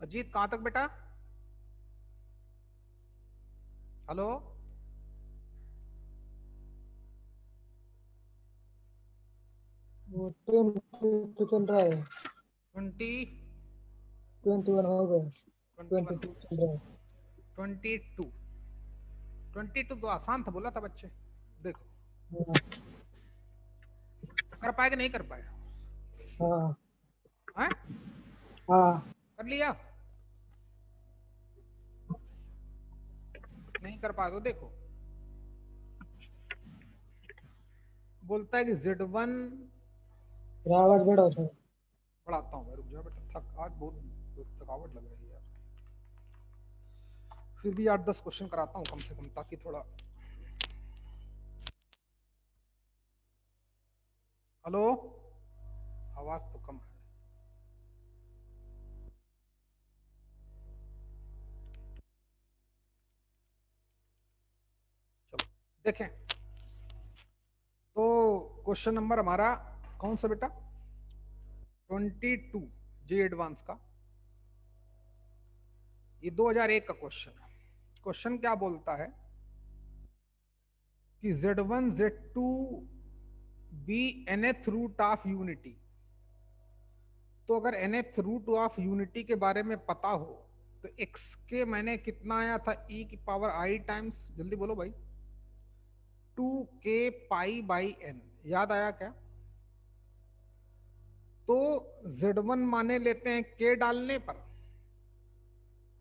अजीत कहां तक बेटा? हेलो। वो 22 चल रहा है। 20 21 हो गए। 21 हो 22 गया। चल रहा है। 22 22 तो आसान था, बोला था बच्चे। देखो हाँ कर पाए कि नहीं कर पाए? हाँ हैं? हाँ। कर लिया? नहीं कर पाए तो देखो, बोलता है कि Z1। तेरा आवाज बड़ा होता है। पढ़ाता हूँ मैं, रुक जाओ बेटा, थक आज बहुत थकावट लग रही है यार। फिर भी 8-10 क्वेश्चन कराता हूँ कम से कम, ताकि थोड़ा। हेलो, आवाज तो कम है। चलो देखें, तो क्वेश्चन नंबर हमारा कौन सा बेटा? 22 जी एडवांस का। ये 2001 का क्वेश्चन है। क्वेश्चन क्या बोलता है कि Z1 Z2 be nth root of unity. तो अगर nth रूट ऑफ यूनिटी के बारे में पता हो, तो x के मैंने कितना आया था, e की पावर i टाइम्स, जल्दी बोलो भाई, 2k पाई बाई n। याद आया क्या? तो Z1 माने लेते हैं k डालने पर,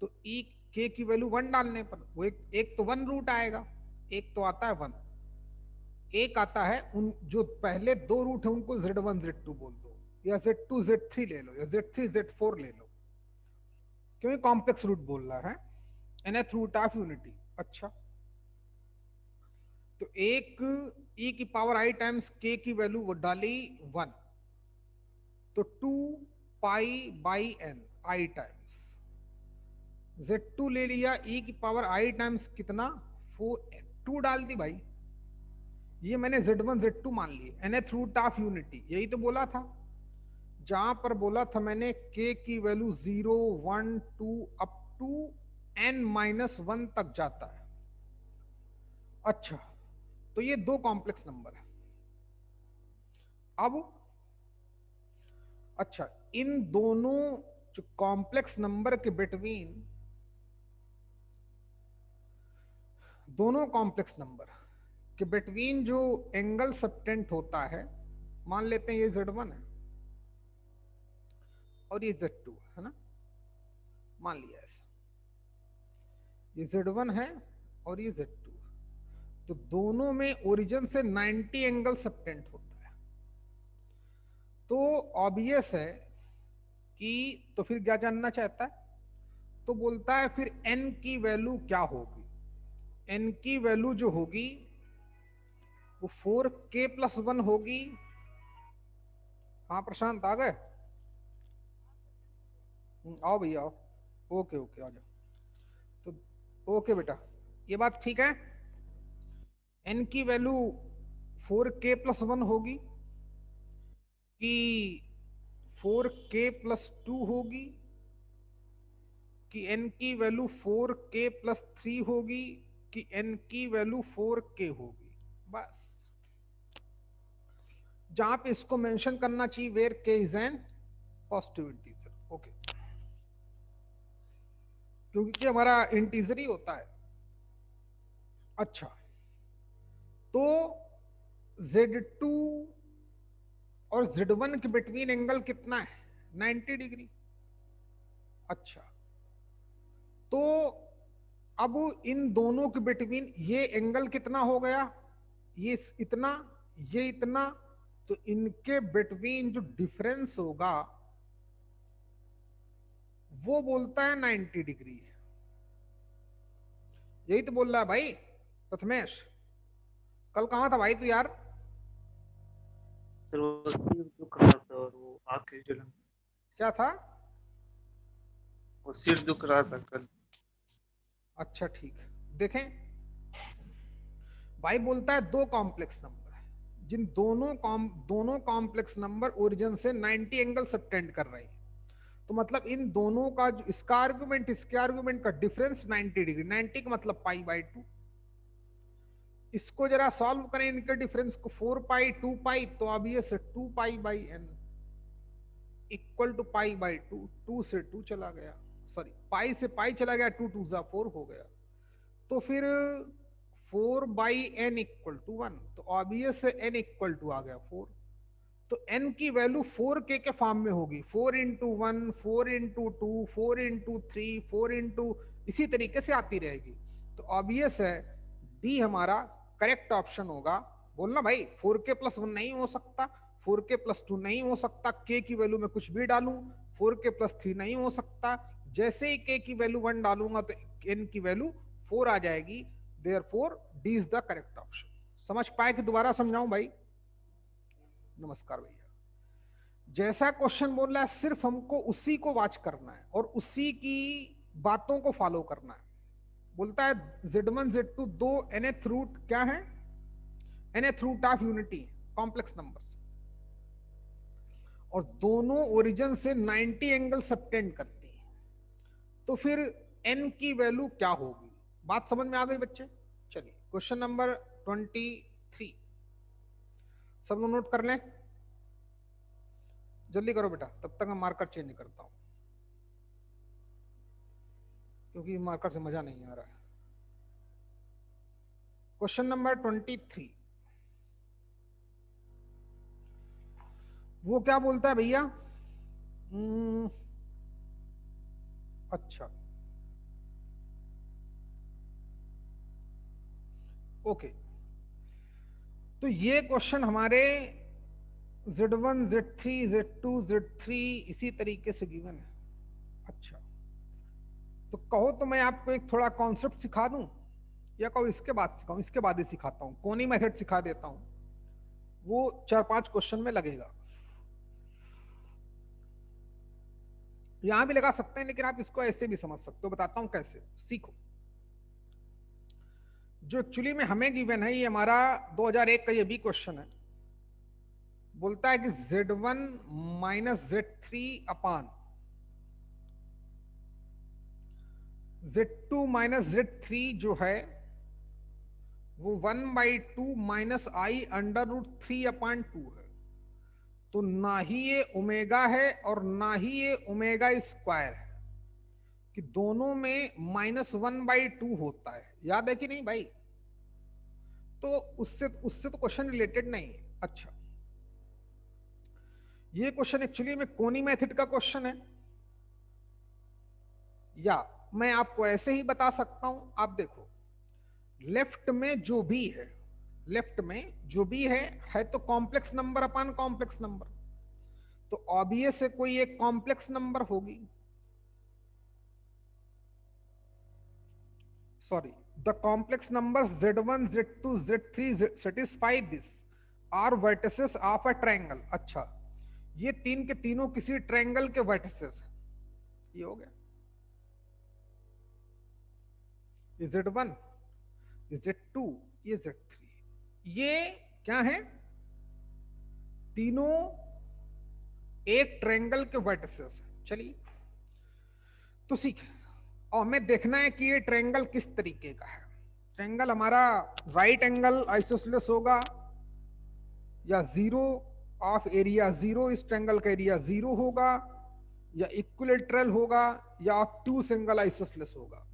तो e k की वैल्यू 1 डालने पर वो एक तो 1 रूट आएगा, एक तो आता है 1, एक आता है उन जो पहले दो रूट है उनको Z1 Z2 बोल दो, या Z2 Z3 ले लो, या Z3 Z4 ले लो, क्योंकि कॉम्प्लेक्स रूट बोल रहा है, nth रूट ऑफ यूनिटी। अच्छा, तो एक e की पावर i टाइम्स k की वैल्यू वो डाली 1, तो 2 pi by n i times Z2 ले लिया, e की पावर i टाइम्स कितना, 4 2 डाल दी भाई। ये मैंने Z1 Z2 मान लिए, nth रूट ऑफ यूनिटी, यही तो बोला था। जहां पर बोला था मैंने k की वैल्यू 0 1 2 अप टू n-1 तक जाता है। अच्छा, तो ये दो कॉम्प्लेक्स नंबर है। अब अच्छा, इन दोनों जो कॉम्प्लेक्स नंबर के बिटवीन, दोनों कॉम्प्लेक्स नंबर के बिटवीन जो एंगल सबटेंट होता है, मान लेते हैं ये Z1 है और ये Z2 है ना, मान लिया ऐसा, ये Z1 है और ये Z2, तो दोनों में ओरिजिन से 90 एंगल सबटेंट होता है। तो ऑब्वियस है कि, तो फिर क्या जानना चाहता है, तो बोलता है फिर n की वैल्यू क्या होगी। n की वैल्यू जो होगी वो 4k+1 होगी। हाँ प्रशांत आ गए? आओ भैया आओ। ओके ओके आ जाओ। तो ओके बेटा, ये बात ठीक है। n की वैल्यू 4k+1 होगी कि 4k+2 होगी, कि n की वैल्यू 4k+3 होगी, कि n की वैल्यू 4k होगी। बस, जहां पे इसको मेंशन करना चाहिए, where k is an positive integer. Okay, क्योंकि हमारा इंटीजर ही होता है। अच्छा, तो Z2 और Z1 के बिटवीन एंगल कितना है, 90 डिग्री। अच्छा, तो अब इन दोनों के बिटवीन ये एंगल कितना हो गया, ये इतना, ये इतना, तो इनके बिटवीन जो डिफरेंस होगा वो बोलता है 90 डिग्री। यही तो बोल रहा है भाई प्रथमेश। कल कहां था भाई तू यार? सर वो सिर दुख रहा था और वो आंखें जलन, क्या था? वो सिर दुख रहा था कल। अच्छा ठीक, देखें भाई, बोलता है दो कॉम्प्लेक्स नंबर है, जिन दोनों कॉम्प्लेक्स नंबर ओरिजिन से 90 एंगल सबटेंड कर रहे हैं, तो मतलब इन दोनों का जो इसका आर्गुमेंट इसके आर्गुमेंट का डिफरेंस 90 डिग्री, 90 का मतलब पाई बाई 2। इसको जरा सॉल्व करें इनके डिफरेंस को, 4 पाई 2 पाई, तो अब ये से 2 pi by n equal to pi by 2, 2 से 2 चला गया, सॉरी पाई से पाई चला गया, 2 2 4 हो गया। तो फिर 4 बाई एन इक्वल टू 1, तो ऑब्वियस है एन इक्वल टू आ गया 4। तो n की वैल्यू 4k के फॉर्म में होगी, 4 इंटू 1, 4 इंटू 2, 4 इंटू 3, 4 इंटू, इसी तरीके से आती रहेगी। तो ऑब्वियस है डी हमारा करेक्ट ऑप्शन होगा। बोलना भाई 4k प्लस 1 नहीं हो सकता, 4k प्लस 2 नहीं हो सकता, k की वैल्यू में कुछ भी डालूं, 4k प्लस 3 नहीं हो सकता, जैसे ही k की वैल्यू 1 डालूंगा तो n की वैल्यू 4 आ जाएगी। Therefore D is the correct option. समझ पाए कि दोबारा समझाऊं भाई? नमस्कार भैया। जैसा क्वेश्चन बोल रहा है सिर्फ हमको उसी को वॉच करना है और उसी की बातों को फॉलो करना है। बोलता है Z1 Z2 दो nth रूट क्या है, nth root of unity complex numbers, और दोनों ओरिजिन से 90 एंगल सबटेंड करती है। तो फिर n की वैल्यू क्या होगी? बात समझ में आ गई बच्चे? चलिए क्वेश्चन नंबर 23 सब लोग नोट कर लें, जल्दी करो बेटा, तब तक मैं मार्कर चेंज करता हूं क्योंकि मार्कर से मजा नहीं आ रहा है। क्वेश्चन नंबर 23 वो क्या बोलता है भैया? अच्छा ओके, तो ये क्वेश्चन हमारे Z1 Z3 Z2 Z3 इसी तरीके से गिवन है। अच्छा तो कहो तो मैं आपको एक थोड़ा कॉन्सेप्ट सिखा दूं या कहो इसके बाद सिखाऊं? इसके बाद ही सिखाता हूं, कोनी मेथड सिखा देता हूं, वो 4-5 क्वेश्चन में लगेगा। यहां भी लगा सकते हैं लेकिन आप इसको ऐसे भी समझ सकते हो, बताता हूं कैसे, सीखो। जो एक्चुअली में हमें गिवन है ये हमारा 2001 का ये भी क्वेश्चन है। बोलता है कि Z1 माइनस Z3 अपान Z2 माइनस Z3 जो है वो 1/2 माइनस आई अंडर रूट 3 अपान 2 है। तो ना ही ये ओमेगा है और ना ही ये ओमेगा स्क्वायर है, कि दोनों में -1/2 होता है। याद है कि नहीं भाई? तो उससे तो क्वेश्चन रिलेटेड नहीं है। अच्छा ये क्वेश्चन एक्चुअली में कोनी मेथड का क्वेश्चन है, या मैं आपको ऐसे ही बता सकता हूं। आप देखो लेफ्ट में जो भी है, लेफ्ट में जो भी है तो कॉम्प्लेक्स नंबर अपान कॉम्प्लेक्स नंबर, तो ऑब्वियस है कोई एक कॉम्प्लेक्स नंबर होगी। Sorry, the complex numbers Z1 Z2 Z3 satisfy this are vertices of a triangle। अच्छा ये तीन के तीनों किसी ट्रायंगल के वर्टिसेस हैं। ये हो गया, ये Z1 ये Z2 ये Z3, ये क्या है? तीनों एक ट्रायंगल के वर्टिसेस। चलिए तो सीखें, और हमें देखना है कि ये ट्रायंगल किस तरीके का है। ट्रायंगल हमारा राइट एंगल आइसोसेलेस होगा या जीरो ऑफ एरिया जीरो, इस ट्रायंगल का एरिया 0 होगा, या इक्विलेटरल होगा, या ऑब्टूस एंगल आइसोसेलेस होगा।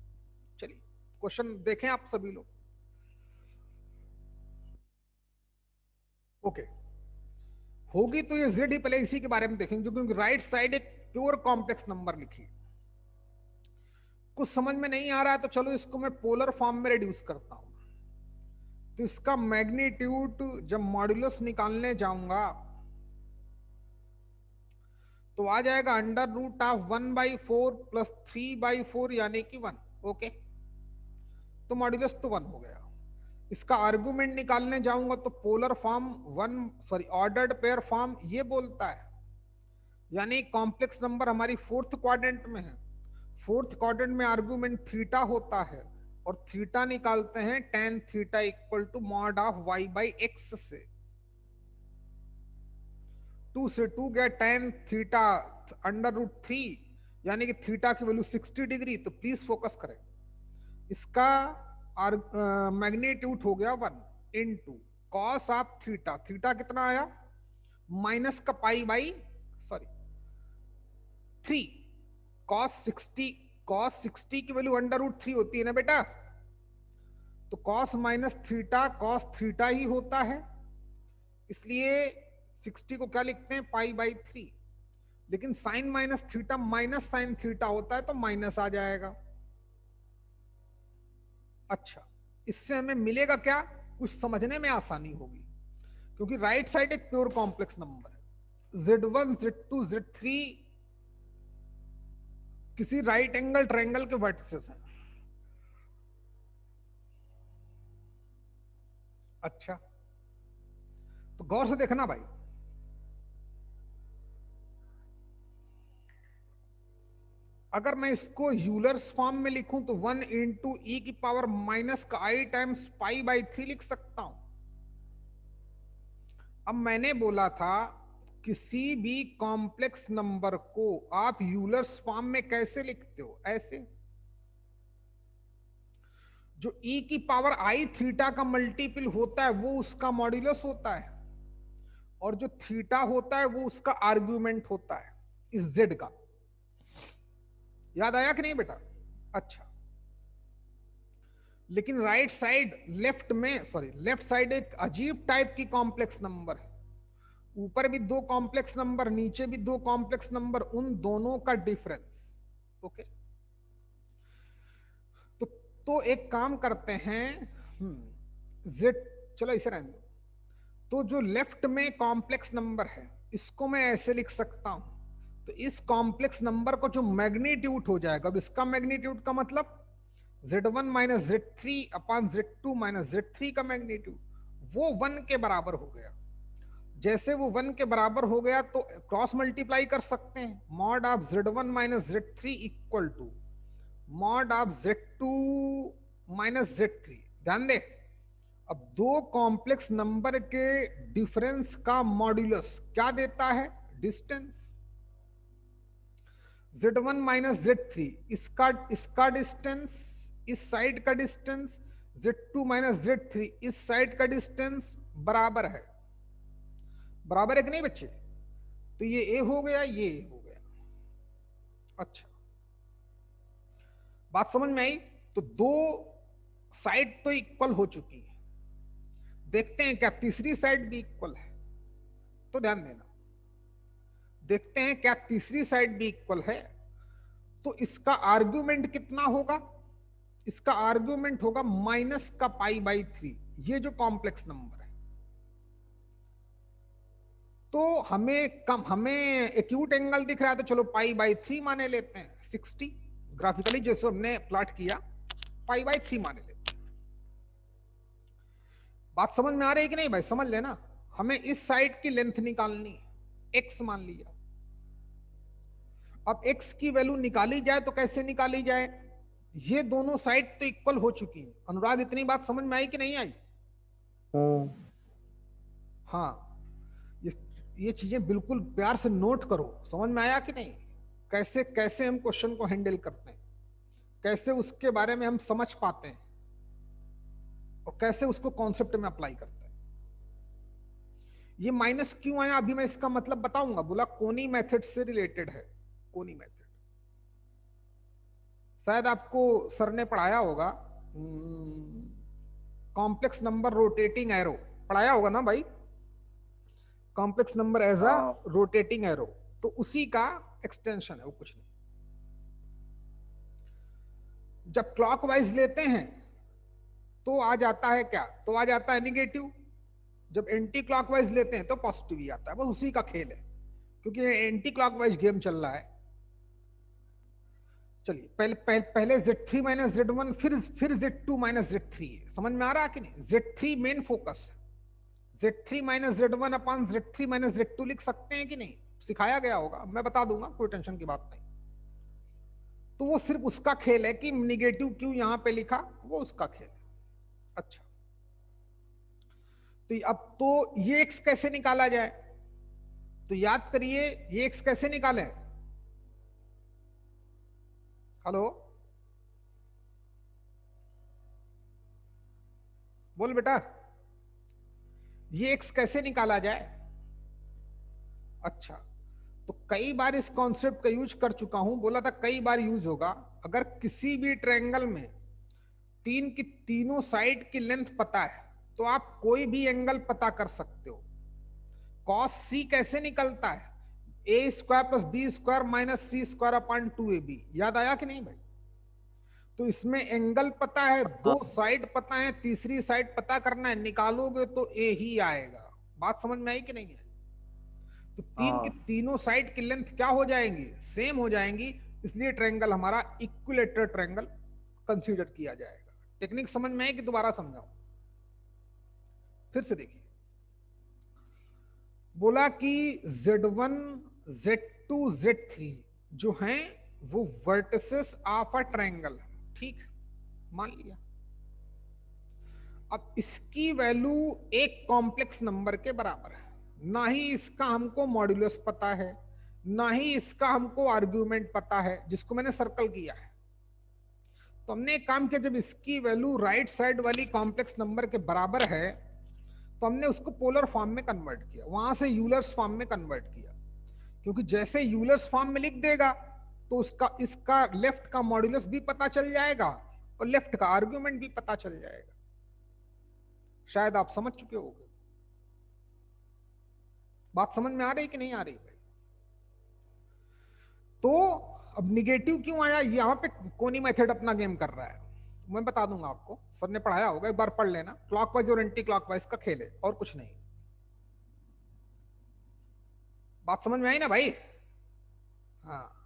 चलिए क्वेश्चन देखें आप सभी लोग। ओके होगी तो ये जेड ही पहले इसी के बारे में देखेंगे, क्योंकि राइट साइड एक प्योर कॉम्प्लेक्स नंबर लिखी। कुछ समझ में नहीं आ रहा है तो चलो इसको मैं पोलर फॉर्म में रिड्यूस करता हूं। तो इसका मैग्नीट्यूड जब मॉड्यूलस निकालने जाऊंगा तो आ जाएगा अंडर रूट ऑफ 1/4 प्लस 3/4 यानी कि 1। ओके तो मॉड्यूलस तो 1 हो गया। इसका आर्गुमेंट निकालने जाऊंगा तो polar form ordered pair form ये बोलता है, यानी कॉम्प्लेक्स नंबर हमारी 4th क्वाड्रेंट में है। 4th क्वाड्रेंट में आर्गुमेंट थीटा होता है और थीटा निकालते हैं tan theta equal to mod of y/x से। 2 से 2 गया tan थीटा अंडर रूट 3 यानी कि थीटा की वैल्यू 60 डिग्री, तो प्लीज फोकस करें। इसका मैग्नीट्यूड हो गया 1 into cos of theta. Theta कितना आया? माइनस का पाई बाई सॉरी 3। कॉस 60 की वैल्यू √3 होती है ना बेटा, तो cos minus theta cos theta ही होता है, इसलिए 60 को क्या लिखते हैं? Pi by 3। लेकिन sine minus theta minus sine theta होता है, तो माइनस आ जाएगा। अच्छा, इससे हमें मिलेगा क्या? कुछ समझने में आसानी होगी, क्योंकि राइट साइड एक प्योर कॉम्प्लेक्स नंबर है। Z1 Z2 Z3 किसी राइट एंगल ट्रायंगल के वर्टिसेस हैं। अच्छा, तो गौर से देखना भाई, अगर मैं इसको यूलर्स फॉर्म में लिखूं तो 1 इंटू ई की पावर माइनस का आई टाइम्स पाई बाई 3 लिख सकता हूं। अब मैंने बोला था किसी भी कॉम्प्लेक्स नंबर को आप यूलर्स फॉर्म में कैसे लिखते हो? ऐसे, जो ई की पावर आई थीटा का मल्टीपल होता है वो उसका मॉड्यूलस होता है, और जो थीटा होता है वो उसका आर्ग्यूमेंट होता है इस जेड का। याद आया कि नहीं बेटा? अच्छा, लेकिन राइट साइड लेफ्ट साइड एक अजीब टाइप की कॉम्प्लेक्स नंबर है। ऊपर भी 2 कॉम्प्लेक्स नंबर, नीचे भी 2 कॉम्प्लेक्स नंबर, उन दोनों का डिफरेंस। ओके, तो एक काम करते हैं, जेड, चलो इसे रहने दो। तो जो लेफ्ट में कॉम्प्लेक्स नंबर है इसको मैं ऐसे लिख सकता हूं, तो इस कॉम्प्लेक्स नंबर को जो मैग्नीट्यूड हो जाएगा, अब इसका मैग्नीट्यूड का मतलब Z1 minus Z3 upon Z2 minus Z3 का मैग्नीट्यूड, वो 1 के बराबर हो गया। जैसे वो 1 के बराबर हो गया तो क्रॉस मल्टीप्लाई कर सकते हैं, mod of Z1 minus Z3 equal to mod of Z2 minus Z3। ध्यान दे, अब 2 कॉम्प्लेक्स नंबर के डिफरेंस का मॉड्यूलस क्या देता है? डिस्टेंस। Z1 माइनस Z3 इसका डिस्टेंस, इस साइड का डिस्टेंस, Z2 माइनस Z3 इस साइड का डिस्टेंस बराबर है। बराबर है कि नहीं बच्चे? तो ये A हो गया, ये A हो गया। अच्छा, बात समझ में आई? तो 2 साइड तो इक्वल हो चुकी है, देखते हैं क्या तीसरी साइड भी इक्वल है? तो ध्यान देना, देखते हैं क्या तीसरी साइड भी इक्वल है। तो इसका आर्ग्यूमेंट कितना होगा? इसका आर्ग्यूमेंट होगा माइनस का पाई बाई 3, ये जो कॉम्प्लेक्स नंबर है। तो हमें एक्यूट एंगल दिख रहा है, तो चलो पाई बाई 3 माने लेते हैं। 60 ग्राफिकली जैसे हमने प्लॉट किया, पाई बाई 3 माने लेते हैं। बात समझ में आ रही है कि नहीं भाई? समझ लेना, हमें इस साइड की लेंथ निकालनी है, x मान लिया। अब x की वैल्यू निकाली जाए तो कैसे निकाली जाए? ये दोनों साइड तो इक्वल हो चुकी है। अनुराग, इतनी बात समझ में आई कि नहीं आई? हाँ, ये चीजें बिल्कुल प्यार से नोट करो। समझ में आया कि नहीं? कैसे कैसे हम क्वेश्चन को हैंडल करते हैं, कैसे उसके बारे में हम समझ पाते हैं, और कैसे उसको कॉन्सेप्ट में अप्लाई करते हैं। ये माइनस क्यों आया अभी मैं इसका मतलब बताऊंगा। बोला कोनी मेथड से रिलेटेड है। कोनी मेथड शायद आपको सर ने पढ़ाया होगा, कॉम्प्लेक्स नंबर रोटेटिंग एरो पढ़ाया होगा ना भाई? Complex number as a rotating arrow, तो उसी का एक्सटेंशन है वो, कुछ नहीं। जब क्लॉकवाइज लेते हैं तो आ जाता है क्या? तो आ जाता है निगेटिव। जब एंटी क्लॉकवाइज लेते हैं तो पॉजिटिव ही आता है। बस उसी का खेल है, क्योंकि एंटी क्लॉकवाइज गेम चल रहा है। चलिए, पहले Z3 माइनस Z1, फिर Z2 माइनस Z3 है। समझ में आ रहा है कि नहीं? Z3 मेन फोकस है। Z3 minus Z1 upon Z3 minus Z2 लिख सकते हैं कि नहीं? सिखाया गया होगा, मैं बता दूंगा, कोई टेंशन की बात नहीं। तो वो सिर्फ उसका खेल है कि निगेटिव क्यों यहां पे लिखा, वो उसका खेल है। अच्छा, तो अब तो ये x कैसे निकाला जाए? तो याद करिए, ये x कैसे निकालें? हेलो, बोल बेटा, ये एक्स कैसे निकाला जाए? अच्छा, तो कई बार इस कॉन्सेप्ट का यूज कर चुका हूं, बोला था कई बार यूज होगा। अगर किसी भी ट्रायंगल में तीन की तीनों साइड की लेंथ पता है तो आप कोई भी एंगल पता कर सकते हो। कॉस सी कैसे निकलता है? A square plus b square minus c square upon 2ab। याद आया कि नहीं भाई? तो इसमें एंगल पता है, दो साइड पता है, तीसरी साइड पता करना है, निकालोगे तो ए ही आएगा। बात समझ में आई कि नहीं है? तो तीन की तीनों साइड की लेंथ क्या हो जाएंगी? सेम हो जाएंगी, इसलिए ट्रायंगल हमारा इक्विलेटरल ट्रायंगल कंसीडर किया जाएगा। टेक्निक समझ में आई कि दोबारा समझाऊं? फिर से देखिए, बोला कि Z1 Z2 Z3 जो हैं वो वर्टिसेस ऑफ अ ट्रायंगल, ठीक, मान लिया। अब इसकी वैल्यू एक कॉम्प्लेक्स नंबर के बराबर है। ना ही इसका हमको मॉड्यूलस पता है, ना ही इसका हमको आर्ग्यूमेंट पता है, जिसको मैंने सर्कल किया है। तो हमने एक काम किया, जब इसकी वैल्यू राइट साइड वाली कॉम्प्लेक्स नंबर के बराबर है तो हमने उसको पोलर फॉर्म में कन्वर्ट किया, वहां से यूलर्स फॉर्म में कन्वर्ट किया। क्योंकि जैसे यूलर्स फॉर्म में लिख देगा तो उसका इसका लेफ्ट का मॉड्यूलस भी पता चल जाएगा और लेफ्ट का आर्ग्यूमेंट भी पता चल जाएगा। शायद आप समझ चुके होंगे। बात समझ में आ रही कि नहीं आ रही भाई? तो अब निगेटिव क्यों आया? यहां पे कोनी मेथड अपना गेम कर रहा है, मैं बता दूंगा आपको, सर ने पढ़ाया होगा, एक बार पढ़ लेना। क्लॉकवाइज और एंटी क्लॉकवाइज का खेल है और कुछ नहीं। बात समझ में आई ना भाई? हाँ,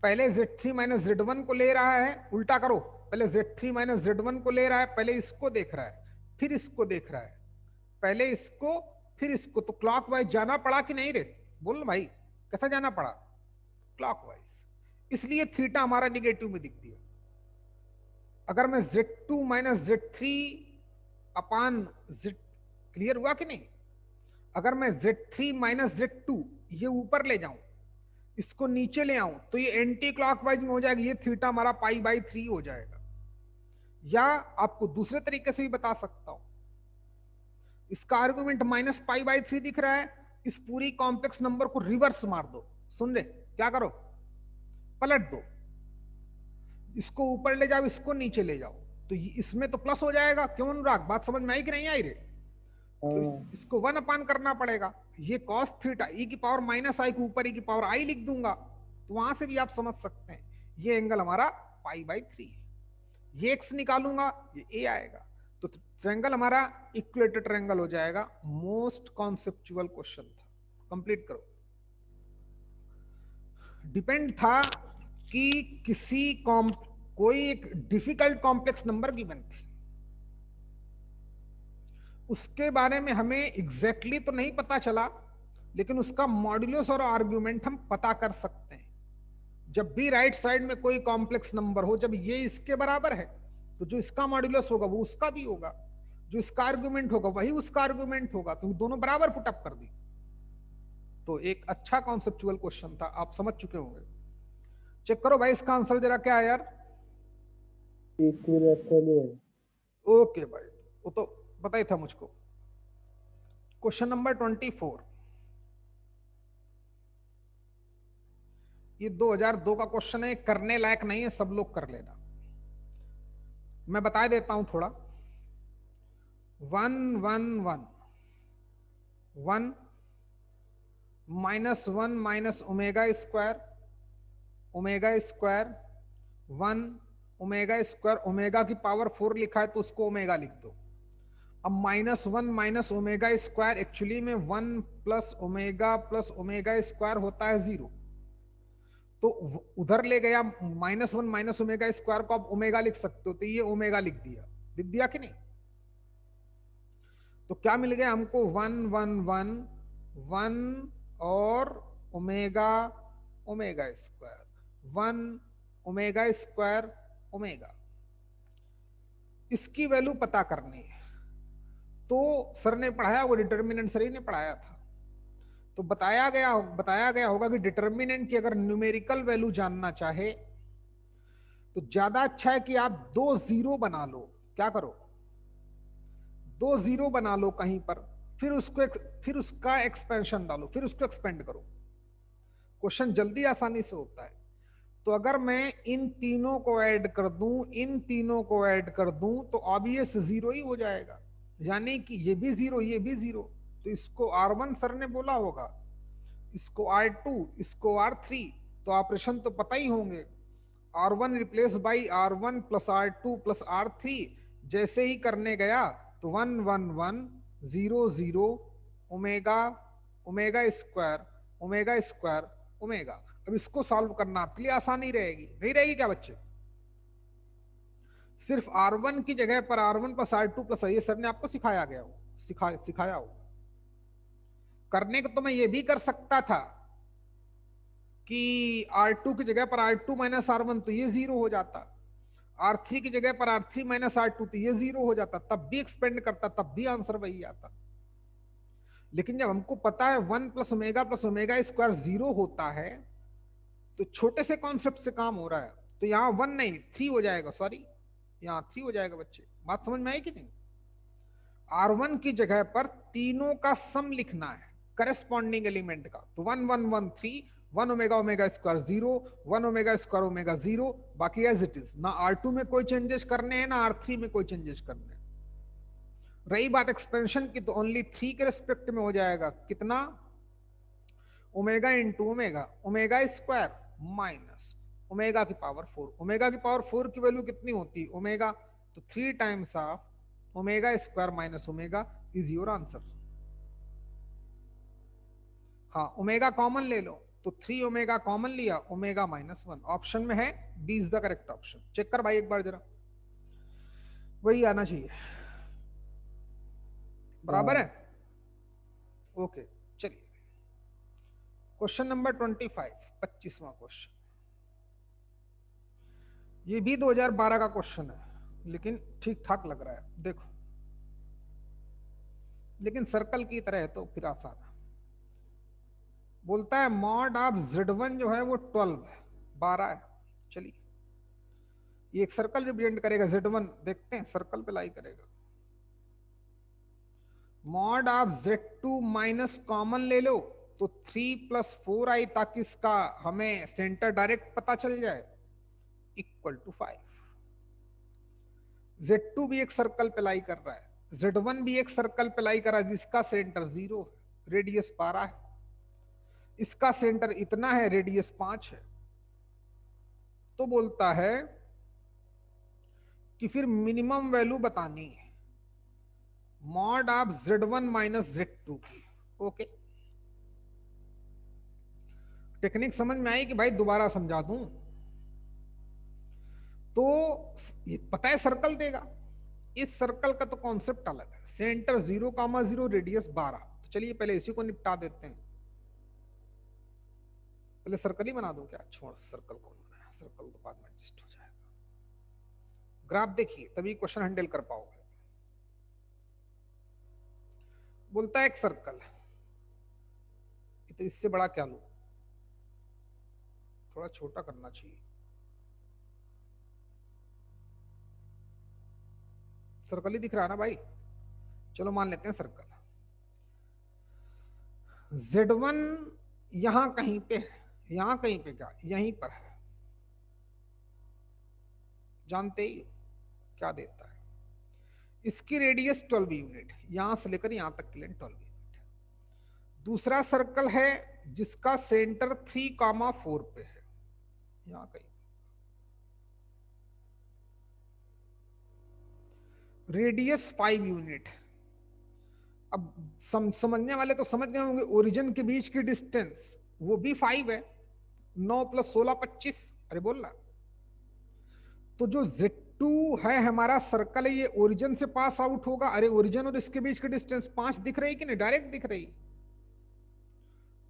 पहले Z3 माइनस Z1 को ले रहा है, उल्टा करो, पहले Z3 माइनस Z1 को ले रहा है, पहले इसको देख रहा है, फिर इसको देख रहा है, पहले इसको फिर इसको। तो क्लॉकवाइज जाना पड़ा कि नहीं रे? बोल ना भाई, कैसा जाना पड़ा? क्लॉकवाइज। इसलिए थीटा हमारा निगेटिव में दिख दिया। अगर मैं Z2 माइनस Z3 अपान Z, क्लियर हुआ कि नहीं? अगर मैं Z3 माइनस Z2 ये ऊपर ले जाऊं, इसको नीचे ले आऊं, तो ये एंटी क्लॉकवाइज में हो जाएगा, ये थीटा हमारा π/3 हो जाएगा। या आपको दूसरे तरीके से भी बता सकता हूं, इसका आर्गुमेंट माइनस π/3 दिख रहा है, इस पूरी कॉम्प्लेक्स नंबर को रिवर्स मार दो। सुन रहे? क्या करो? पलट दो, इसको ऊपर ले जाओ, इसको नीचे ले जाओ, तो इसमें तो प्लस हो जाएगा। क्यों अनुराग, बात समझ में आई कि नहीं आई रे? तो इसको 1 अपान करना पड़ेगा। ये कॉस थीटा e की पावर माइनस आई को ऊपर e की पावर आई लिख दूंगा, तो वहां से भी आप समझ सकते हैं ये एंगल हमारा π/3 है। ये x निकालूंगा, ये a आएगा, तो ट्रायंगल हमारा इक्विलेटरल ट्रायंगल हो जाएगा। मोस्ट कॉन्सेप्चुअल क्वेश्चन था, कंप्लीट करो। डिपेंड था कि किसी कोई एक डिफिकल्ट कॉम्प्लेक्स नंबर गिवन थी, उसके बारे में हमें एग्जैक्टली तो नहीं पता चला, लेकिन उसका मॉड्यूलस और आर्ग्यूमेंट हम पता कर सकते हैं। जब भी राइट साइड में कोई कॉम्प्लेक्स नंबर हो, जब ये इसके बराबर है, तो जो इसका मॉड्यूलस होगा वो उसका भी होगा, जो इसका आर्ग्यूमेंट होगा वही उसका आर्ग्यूमेंट होगा, क्योंकि दोनों बराबर पुटअप कर दी। तो एक अच्छा कॉन्सेप्चुअल क्वेश्चन था, आप समझ चुके होंगे। चेक करो भाई इसका आंसर जरा क्या है यार। ओके भाई, वो तो पता ही था मुझको। क्वेश्चन नंबर 24, ये 2002 का क्वेश्चन है, करने लायक नहीं है, सब लोग कर लेना। मैं बता देता हूं थोड़ा। 1 1 1 1 -1 minus omega square 1 omega square, omega की पावर 4 लिखा है तो उसको ओमेगा लिख दो। अब -1 माइनस ओमेगा स्क्वायर एक्चुअली में 1 प्लस ओमेगा स्क्वायर होता है 0, तो उधर ले गया -1 माइनस ओमेगा स्क्वायर को आप ओमेगा लिख सकते हो, तो ये ओमेगा लिख दिया कि नहीं? तो क्या मिल गया हमको? 1 1 1 1 और omega square 1 omega square omega. इसकी वैल्यू पता करनी है, तो सर ने पढ़ाया, वो डिटर्मिनेंट सर ही ने पढ़ाया था, तो बताया गया होगा कि डिटर्मिनेंट की अगर न्यूमेरिकल वैल्यू जानना चाहे तो ज्यादा अच्छा है कि आप 2 जीरो बना लो। क्या करो, 2 जीरो बना लो कहीं पर, फिर उसका एक्सपेंशन डालो, फिर उसको एक्सपेंड करो। क्वेश्चन जल्दी आसानी से होता है। तो अगर मैं इन तीनों को ऐड कर दूं, इन तीनों को ऐड कर दूं, तो ऑब्वियस जीरो ही हो जाएगा, यानी कि ये भी जीरो, ये भी जीरो। तो इसको R1 सर ने बोला होगा, इसको R2, इसको R3। तो ऑपरेशन तो पता ही होंगे, R1 replace by R1 plus R2 plus R3। जैसे ही करने गया तो 1 1 1 0 0 omega, omega square, omega square, omega. अब इसको सॉल्व करना आपके लिए आसानी रहेगी, नहीं रहेगी क्या बच्चे? सिर्फ R1 की जगह पर R1 प्लस R2 प्लस, ये सर ने आपको सिखाया गया हो, सिखाया हो। करने को तो मैं ये भी कर सकता था कि R2 की जगह पर R2 माइनस R1, तो ये जीरो हो जाता। R3 की जगह पर R3 माइनस R2, तो ये जीरो हो जाता, तब भी एक्सपेंड करता, तब भी आंसर वही आता। लेकिन जब हमको पता है 1 प्लस ओमेगा स्क्वायर जीरो होता है, तो छोटे से कॉन्सेप्ट से काम हो रहा है। तो यहाँ 1 नहीं 3 हो जाएगा, सॉरी यहाँ 3 हो जाएगा बच्चे। बात समझ में आई कि नहीं? R1 की जगह पर तीनों का सम लिखना है, करस्पॉन्डिंग एलिमेंट का। तो 1 1 1 3, 1 omega omega square zero, 1 omega square omega zero, बाकी एज इट इज। ना R2 में कोई चेंजेस करने हैं, ना R3 में कोई चेंजेस करने हैं। रही बात एक्सपेंशन की, तो ओनली 3 के रिस्पेक्ट में हो जाएगा। कितना? Omega into omega, omega square minus omega की पावर 4। ओमेगा की पावर 4 की वैल्यू कितनी होती है? ओमेगा। तो 3 times of omega square minus omega is your answer. हाँ, ओमेगा कॉमन ले लो, तो 3 ओमेगा कॉमन लिया, ओमेगा माइनस 1 ऑप्शन में है, D is the correct option. Check कर भाई एक बार जरा, वही आना चाहिए। बराबर है? ओके, चलिए क्वेश्चन नंबर 25, 25वां क्वेश्चन। ये भी 2012 का क्वेश्चन है, लेकिन ठीक ठाक लग रहा है। देखो, लेकिन सर्कल की तरह है तो फिर आसान है। बोलता है मॉड ऑफ Z1 जो है वो 12 है, 12 है। चलिए, ये एक सर्कल रिप्रेजेंट करेगा Z1, देखते हैं सर्कल पे लाई करेगा। Mod of Z2 minus common ले लो, तो 3 प्लस 4 आई, ताकि इसका हमें सेंटर डायरेक्ट पता चल जाए, इक्वल टू 5। Z2 भी एक सर्कल पे लाई कर रहा है, Z1 भी एक सर्कल पे लाई कर रहा है, जिसका सेंटर 0 है, रेडियस 12 है। इसका सेंटर इतना है, रेडियस 5 है। तो बोलता है कि फिर मिनिमम वैल्यू बतानी है mod of Z1 minus Z2 की। ओके, टेक्निक समझ में आई कि भाई दोबारा समझा दूं? तो पता है सर्कल देगा, इस सर्कल का तो कॉन्सेप्ट अलग है। Centre 0,0, radius 12। तो चलिए पहले इसी को निपटा देते हैं। पहले सर्कल ही बना दूं क्या? छोड़, सर्कल कौन बनाया, सर्कल तो बाद में एडजस्ट हो जाएगा। ग्राफ देखिए, तभी क्वेश्चन हैंडल कर पाओगे। बोलता है एक सर्कल, तो इससे बड़ा क्या लूं? थोड़ा छोटा करना चाहिए। सर्कल ही दिख रहा है ना भाई? चलो मान लेते हैं सर्कल। Z1 यहां कहीं पे है, यहां कहीं पे क्या, यहीं पर है। जानते ही क्या देता है, इसकी रेडियस 12 यूनिट, यहां से लेकर यहां तक की लेंथ 12 यूनिट। दूसरा सर्कल है जिसका सेंटर 3,4 पे है, यहां कहीं। Radius 5 unit. अब समझने वाले तो समझ गए होंगे, ओरिजिन के बीच की डिस्टेंस वो भी 5 है। 9 प्लस 16 25। अरे बोल रहा, तो जो Z2 है हमारा सर्कल है, ये ओरिजिन से पास आउट होगा। अरे ओरिजिन और इसके बीच की डिस्टेंस 5 दिख रही कि नहीं? डायरेक्ट दिख रही।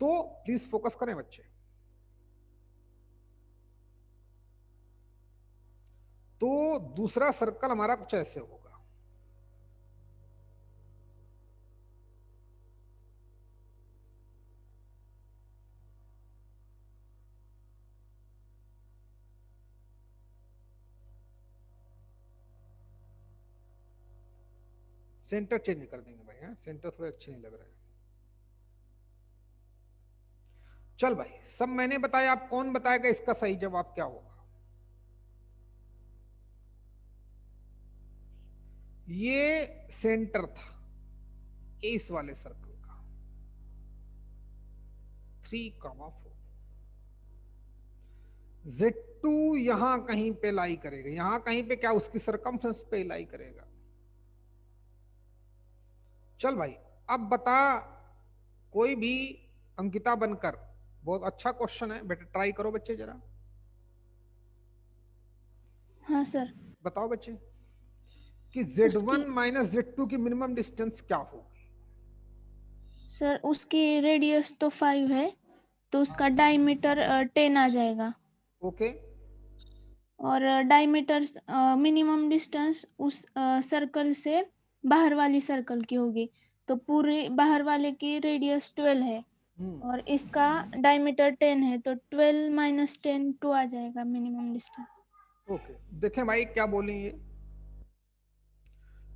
तो प्लीज फोकस करें बच्चे। तो दूसरा सर्कल हमारा कुछ ऐसे होगा। सेंटर चेंज कर देंगे भाई, हाँ सेंटर थोड़े अच्छे नहीं लग रहे हैं। चल भाई, सब मैंने बताया, आप कौन बताएगा इसका सही जवाब क्या होगा? ये सेंटर था इस वाले सर्कल का 3,4। Z2 यहां कहीं पे लाई करेगा, यहां कहीं पे क्या उसकी सरकमफ्रेंस पे लाई करेगा। चल भाई, अब बता, कोई भी अंकिता बनकर, बहुत अच्छा क्वेश्चन है बेटा, ट्राई करो बच्चे जरा। हाँ सर। बताओ बच्चे कि Z1 उसकी माइनस Z2 की मिनिमम डिस्टेंस क्या होगी? सर उसकी रेडियस तो 5 है, तो उसका डायमीटर 10 आ जाएगा। ओके, और डायमीटर मिनिमम डिस्टेंस उस सर्कल से बाहर वाली सर्कल की होगी, तो पूरी बाहर वाले की रेडियस 12 है और इसका डायमीटर 10 है, तो 12 माइनस 10 2 आ जाएगा मिनिमम डिस्टेंस। ओके। देखें भाई क्या बोलेंगे,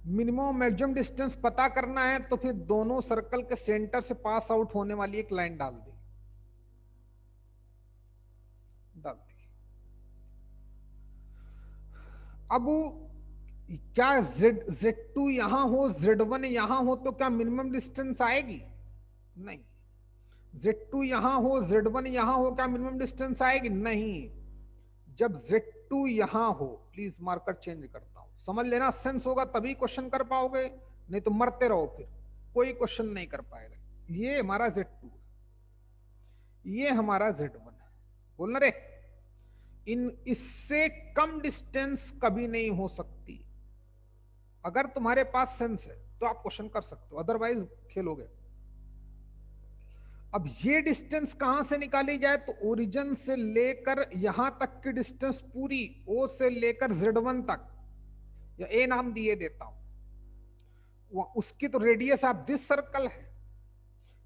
मिनिमम मैक्सिमम डिस्टेंस पता करना है तो फिर दोनों सर्कल के सेंटर से पास आउट होने वाली एक लाइन डाल दी, अब क्या Z2 यहां हो, Z1 यहां हो तो क्या मिनिमम डिस्टेंस आएगी? नहीं। Z2 यहां हो, Z1 यहां हो, क्या मिनिमम डिस्टेंस आएगी? नहीं। जब Z2 यहां हो, प्लीज मार्कर चेंज करता हूं, समझ लेना, सेंस होगा तभी क्वेश्चन कर पाओगे, नहीं तो मरते रहो, फिर कोई क्वेश्चन नहीं कर पाएगा। ये हमारा Z2, ये हमारा Z1 है, बोलना रे। इन इससे कम डिस्टेंस कभी नहीं हो सकती। अगर तुम्हारे पास सेंस है तो आप क्वेश्चन कर सकते हो, अदरवाइज खेलोगे। अब ये डिस्टेंस कहां से निकाली जाए, तो ओरिजिन से लेकर यहां तक की डिस्टेंस पूरी, O से लेकर Z1 तक, या A नाम दिए देता हूं, उसकी तो रेडियस ऑफ दिस सर्कल है,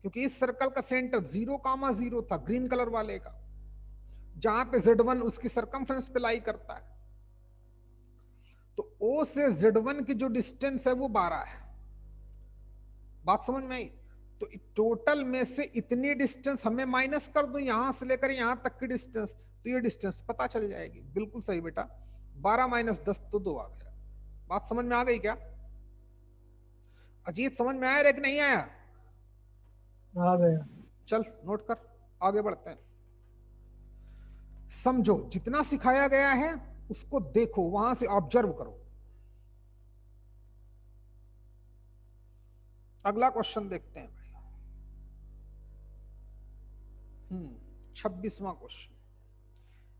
क्योंकि इस सर्कल का सेंटर 0,0 था, ग्रीन कलर वाले का, जहां पे Z1 उसकी सरकमफ्रेंस पे लाई करता है। तो O से Z1 की जो डिस्टेंस है वो 12 है। बात समझ में आई? तो टोटल में से इतनी डिस्टेंस हमें माइनस कर दो, यहां से लेकर यहां तक की डिस्टेंस, तो ये डिस्टेंस पता चल जाएगी। बिल्कुल सही बेटा, 12 माइनस 10 तो 2 आ गया। बात समझ में आ गई क्या? अजीत समझ में आया रे कि नहीं आया? आ गया। चल नोट कर, आगे बढ़ते हैं। समझो, जितना सिखाया गया है उसको देखो, वहां से ऑब्जर्व करो। अगला क्वेश्चन देखते हैं भाई। 26वां क्वेश्चन,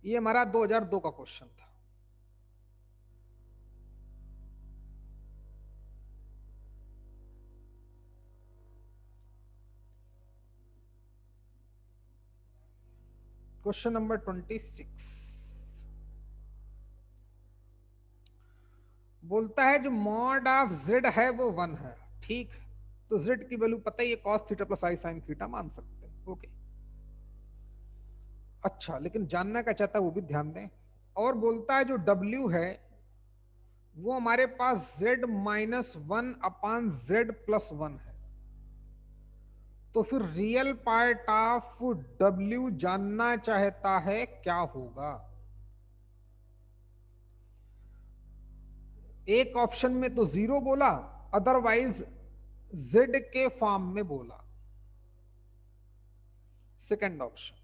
ये हमारा 2002 का क्वेश्चन था। क्वेश्चन नंबर 26 बोलता है जो मॉड ऑफ Z है वो 1 है, ठीक है, तो Z की वैल्यू पता ही है, cos थीटा प्लस आई साइन थीटा मान सकते हैं। ओके, अच्छा, लेकिन जानना क्या चाहता है वो भी ध्यान दें। और बोलता है जो W है वो हमारे पास Z minus 1 upon Z plus 1 है, तो फिर रियल पार्ट ऑफ W जानना चाहता है क्या होगा? एक ऑप्शन में तो 0 बोला, अदरवाइज Z के फॉर्म में बोला। सेकंड ऑप्शन,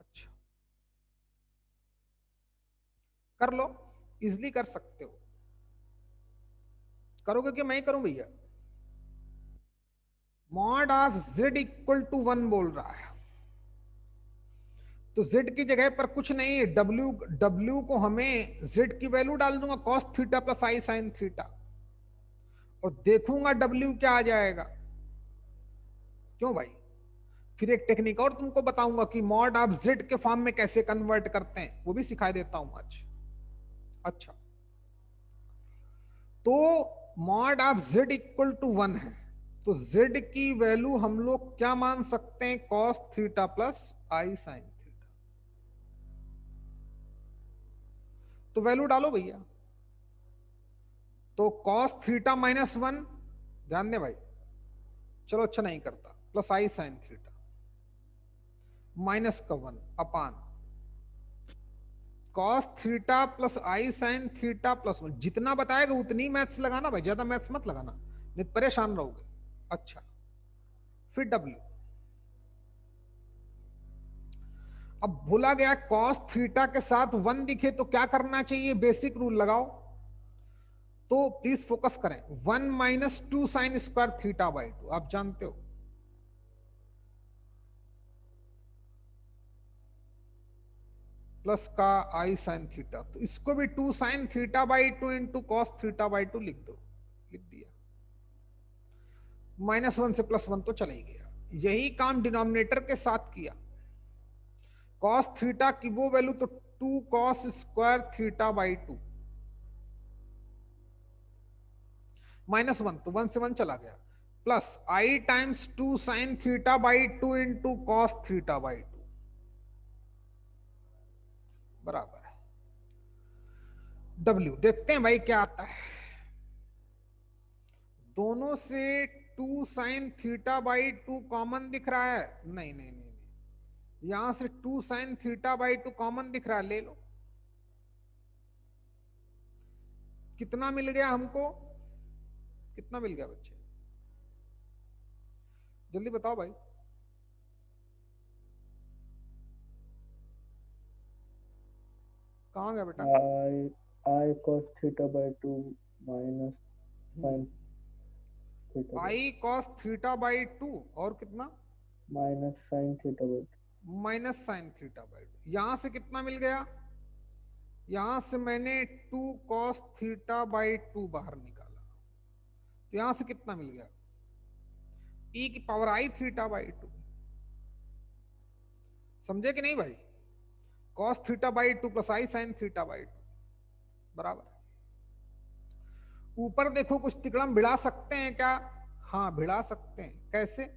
अच्छा कर लो, इजिली कर सकते हो। करोगे कि मैं करूं भैया? Mod of Z equal to 1 बोल रहा है, तो Z की जगह पर कुछ नहीं, W को हमें Z की वैल्यू डाल दूंगा, cos थीटा प्लस आई साइन थीटा, और देखूंगा W क्या आ जाएगा। क्यों भाई? फिर एक टेक्निक और तुमको बताऊंगा कि मॉड ऑफ Z के फॉर्म में कैसे कन्वर्ट करते हैं, वो भी सिखा देता हूं आज। अच्छा, तो mod of z equal to 1 है, तो z की वैल्यू हम लोग क्या मान सकते हैं, cos थीटा प्लस आई साइन थीटा। तो वैल्यू डालो भैया, तो cos थीटा माइनस 1, ध्यान दे भाई, चलो अच्छा नहीं करता, प्लस आई साइन थीटा माइनस का 1 अपान cos थीटा प्लस आई साइन थीटा प्लस 1। जितना बताएगा उतनी मैथ्स लगाना भाई, ज्यादा मैथ्स मत लगाना, नहीं तो परेशान रहोगे। अच्छा, फिर W, अब बोला गया cos थीटा के साथ 1 दिखे तो क्या करना चाहिए, बेसिक रूल लगाओ। तो प्लीज फोकस करें, 1 minus 2 sine square theta by 2, आप जानते हो, प्लस का आई साइन थीटा, तो इसको भी 2 sine theta by 2 into cos theta by 2 लिख दो, लिख दिया। -1 से +1 तो चला ही गया। यही काम डिनोमिनेटर के साथ किया, कॉस थीटा की वो वैल्यू तो 2 कॉस स्क्वायर थीटा बाई 2, -1 तो 1 से 1 चला गया, plus I times 2 sine theta by 2 into cos theta by 2 बराबर है W। देखते हैं भाई क्या आता है, दोनों से 2 साइन थीटा बाई 2 कॉमन दिख रहा है, नहीं नहीं नहीं, नहीं। यहां से 2 साइन थीटा बाई 2 कॉमन दिख रहा है, ले लो। कितना मिल गया हमको, कितना मिल गया बच्चे, जल्दी बताओ भाई। कहाँ गया बेटा, आई cos theta by 2 minus sine theta I cos theta by 2 और कितना, minus sine theta by 2, minus sine theta by 2। यहां से कितना मिल गया, यहां से मैंने 2 कॉस थीटा बाई 2 बाहर निकाला, तो यहां से कितना मिल गया, e की पावर आई थीटा बाई 2, समझे कि नहीं भाई, cos theta by 2 plus I sine theta by 2 बराबर। ऊपर देखो कुछ तिकड़म भिड़ा सकते हैं क्या, हाँ भिड़ा सकते हैं, कैसे,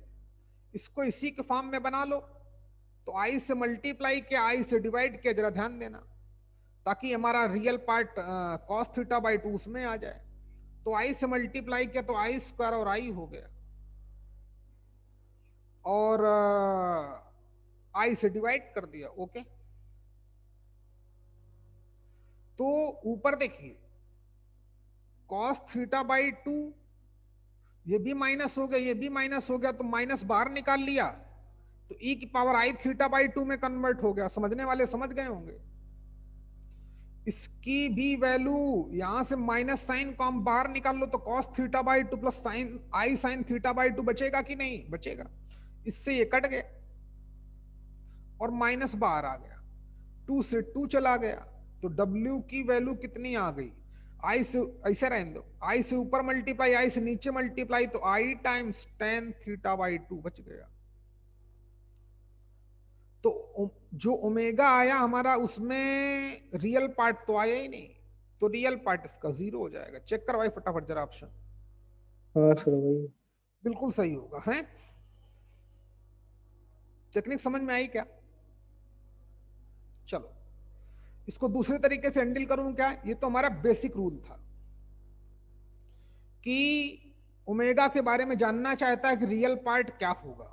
इसको इसी के फॉर्म में बना लो, तो आई से मल्टीप्लाई किया, आई से डिवाइड किया, जरा ध्यान देना, ताकि हमारा real part cos theta by 2 उसमें आ जाए। तो आई से मल्टीप्लाई किया तो आई स्क्वायर और आई हो गया, और आई से डिवाइड कर दिया, ओके। तो ऊपर देखिए कॉस थीटा बाई 2, ये भी माइनस हो गया, ये भी माइनस हो गया, तो माइनस बाहर निकाल लिया, तो e की पावर आई थीटा बाई 2 में कन्वर्ट हो गया, समझने वाले समझ गए होंगे। इसकी भी वैल्यू यहां से माइनस साइन को हम बाहर निकाल लो, तो cos theta by 2 plus sign I sine theta by 2 बचेगा कि नहीं बचेगा, इससे ये कट गया और माइनस बाहर आ गया, 2 से 2 चला गया, तो W की वैल्यू कितनी आ गई, आई से ऐसे रहने दो, आई से ऊपर मल्टीप्लाई आई से नीचे मल्टीप्लाई, तो आई टाइम्स tan थीटा बाई 2 बच गया। तो जो ओमेगा आया हमारा उसमें रियल पार्ट तो आया ही नहीं, तो रियल पार्ट इसका 0 हो जाएगा। चेक करवाई फटाफट जरा ऑप्शन, हाँ सर भाई बिल्कुल सही होगा है। टेक्निक समझ में आई क्या, चलो इसको दूसरे तरीके से हैंडल करूं क्या, ये तो हमारा बेसिक रूल था कि ओमेगा के बारे में जानना चाहता है कि रियल पार्ट क्या होगा,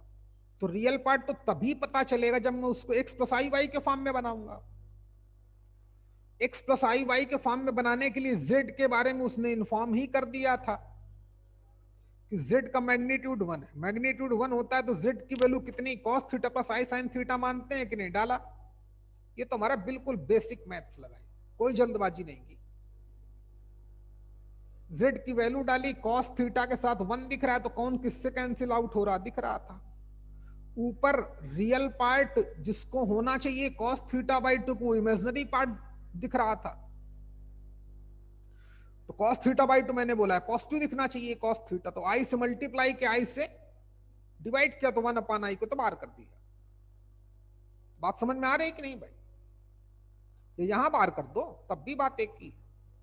तो रियल पार्ट तो तभी पता चलेगा जब मैं उसको x प्लस आई वाई के फॉर्म में बनाऊंगा। x प्लस आई वाई के फॉर्म में बनाने के लिए z के बारे में उसने इन्फॉर्म ही कर दिया था कि z का मैग्नीट्यूड 1 है, मैग्नीट्यूड 1 होता है तो z की वैल्यू कितनी, cos थीटा प्लस आई साइन थीटा मानते हैं कि नहीं, डाला। ये तो हमारा बिल्कुल बेसिक मैथ्स लगाई, कोई जल्दबाजी नहीं की, z की वैल्यू डाली, cos थीटा के साथ 1 दिख रहा है तो कौन किससे कैंसिल आउट हो रहा दिख रहा था, ऊपर रियल पार्ट जिसको होना चाहिए cos थीटा बाई 2 को इमेजिनरी पार्ट दिख रहा था, तो cos थीटा बाई 2 मैंने बोला है पॉजिटिव दिखना चाहिए cos थीटा, तो आई से मल्टीप्लाई किया, आई से डिवाइड किया, तो 1 अपान आई को तो बाहर कर दिया। बात समझ में आ रही है कि नहीं भाई, ये यहां बाहर कर दो तब भी बात एक की,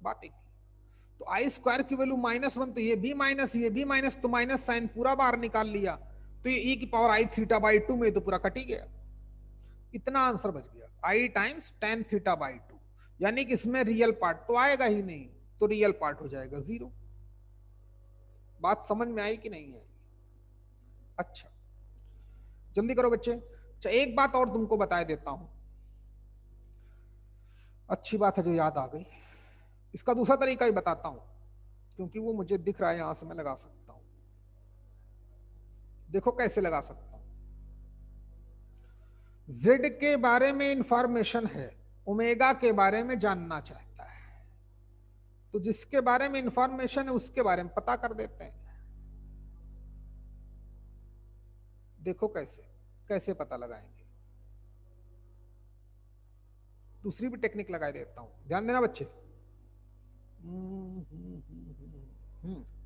बात एक की। तो आई स्क्वायर की वैल्यू -1, तो ये भी माइनस, ये भी माइनस, तो माइनस साइन पूरा बाहर निकाल लिया, तो ये e की पावर आई थीटा बाई 2 में तो पूरा कट ही गया। इतना आंसर बच गया, आई टाइम्स tan थीटा बाई 2, यानी कि इसमें रियल पार्ट तो आएगा ही नहीं, तो रियल पार्ट हो जाएगा 0। बात समझ में आई कि नहीं आई? अच्छा जल्दी करो बच्चे। अच्छा एक बात और तुमको बता देता हूं, अच्छी बात है जो याद आ गई। इसका दूसरा तरीका ही बताता हूं, क्योंकि वो मुझे दिख रहा है, यहां से मैं लगा सकता हूं। देखो कैसे लगा सकता हूं। Z के बारे में इंफॉर्मेशन है, ओमेगा के बारे में जानना चाहता है, तो जिसके बारे में इंफॉर्मेशन है उसके बारे में पता कर देते हैं। देखो कैसे कैसे पता लगाएंगे। दूसरी भी टेक्निक लगा देता हूं, ध्यान देना बच्चे।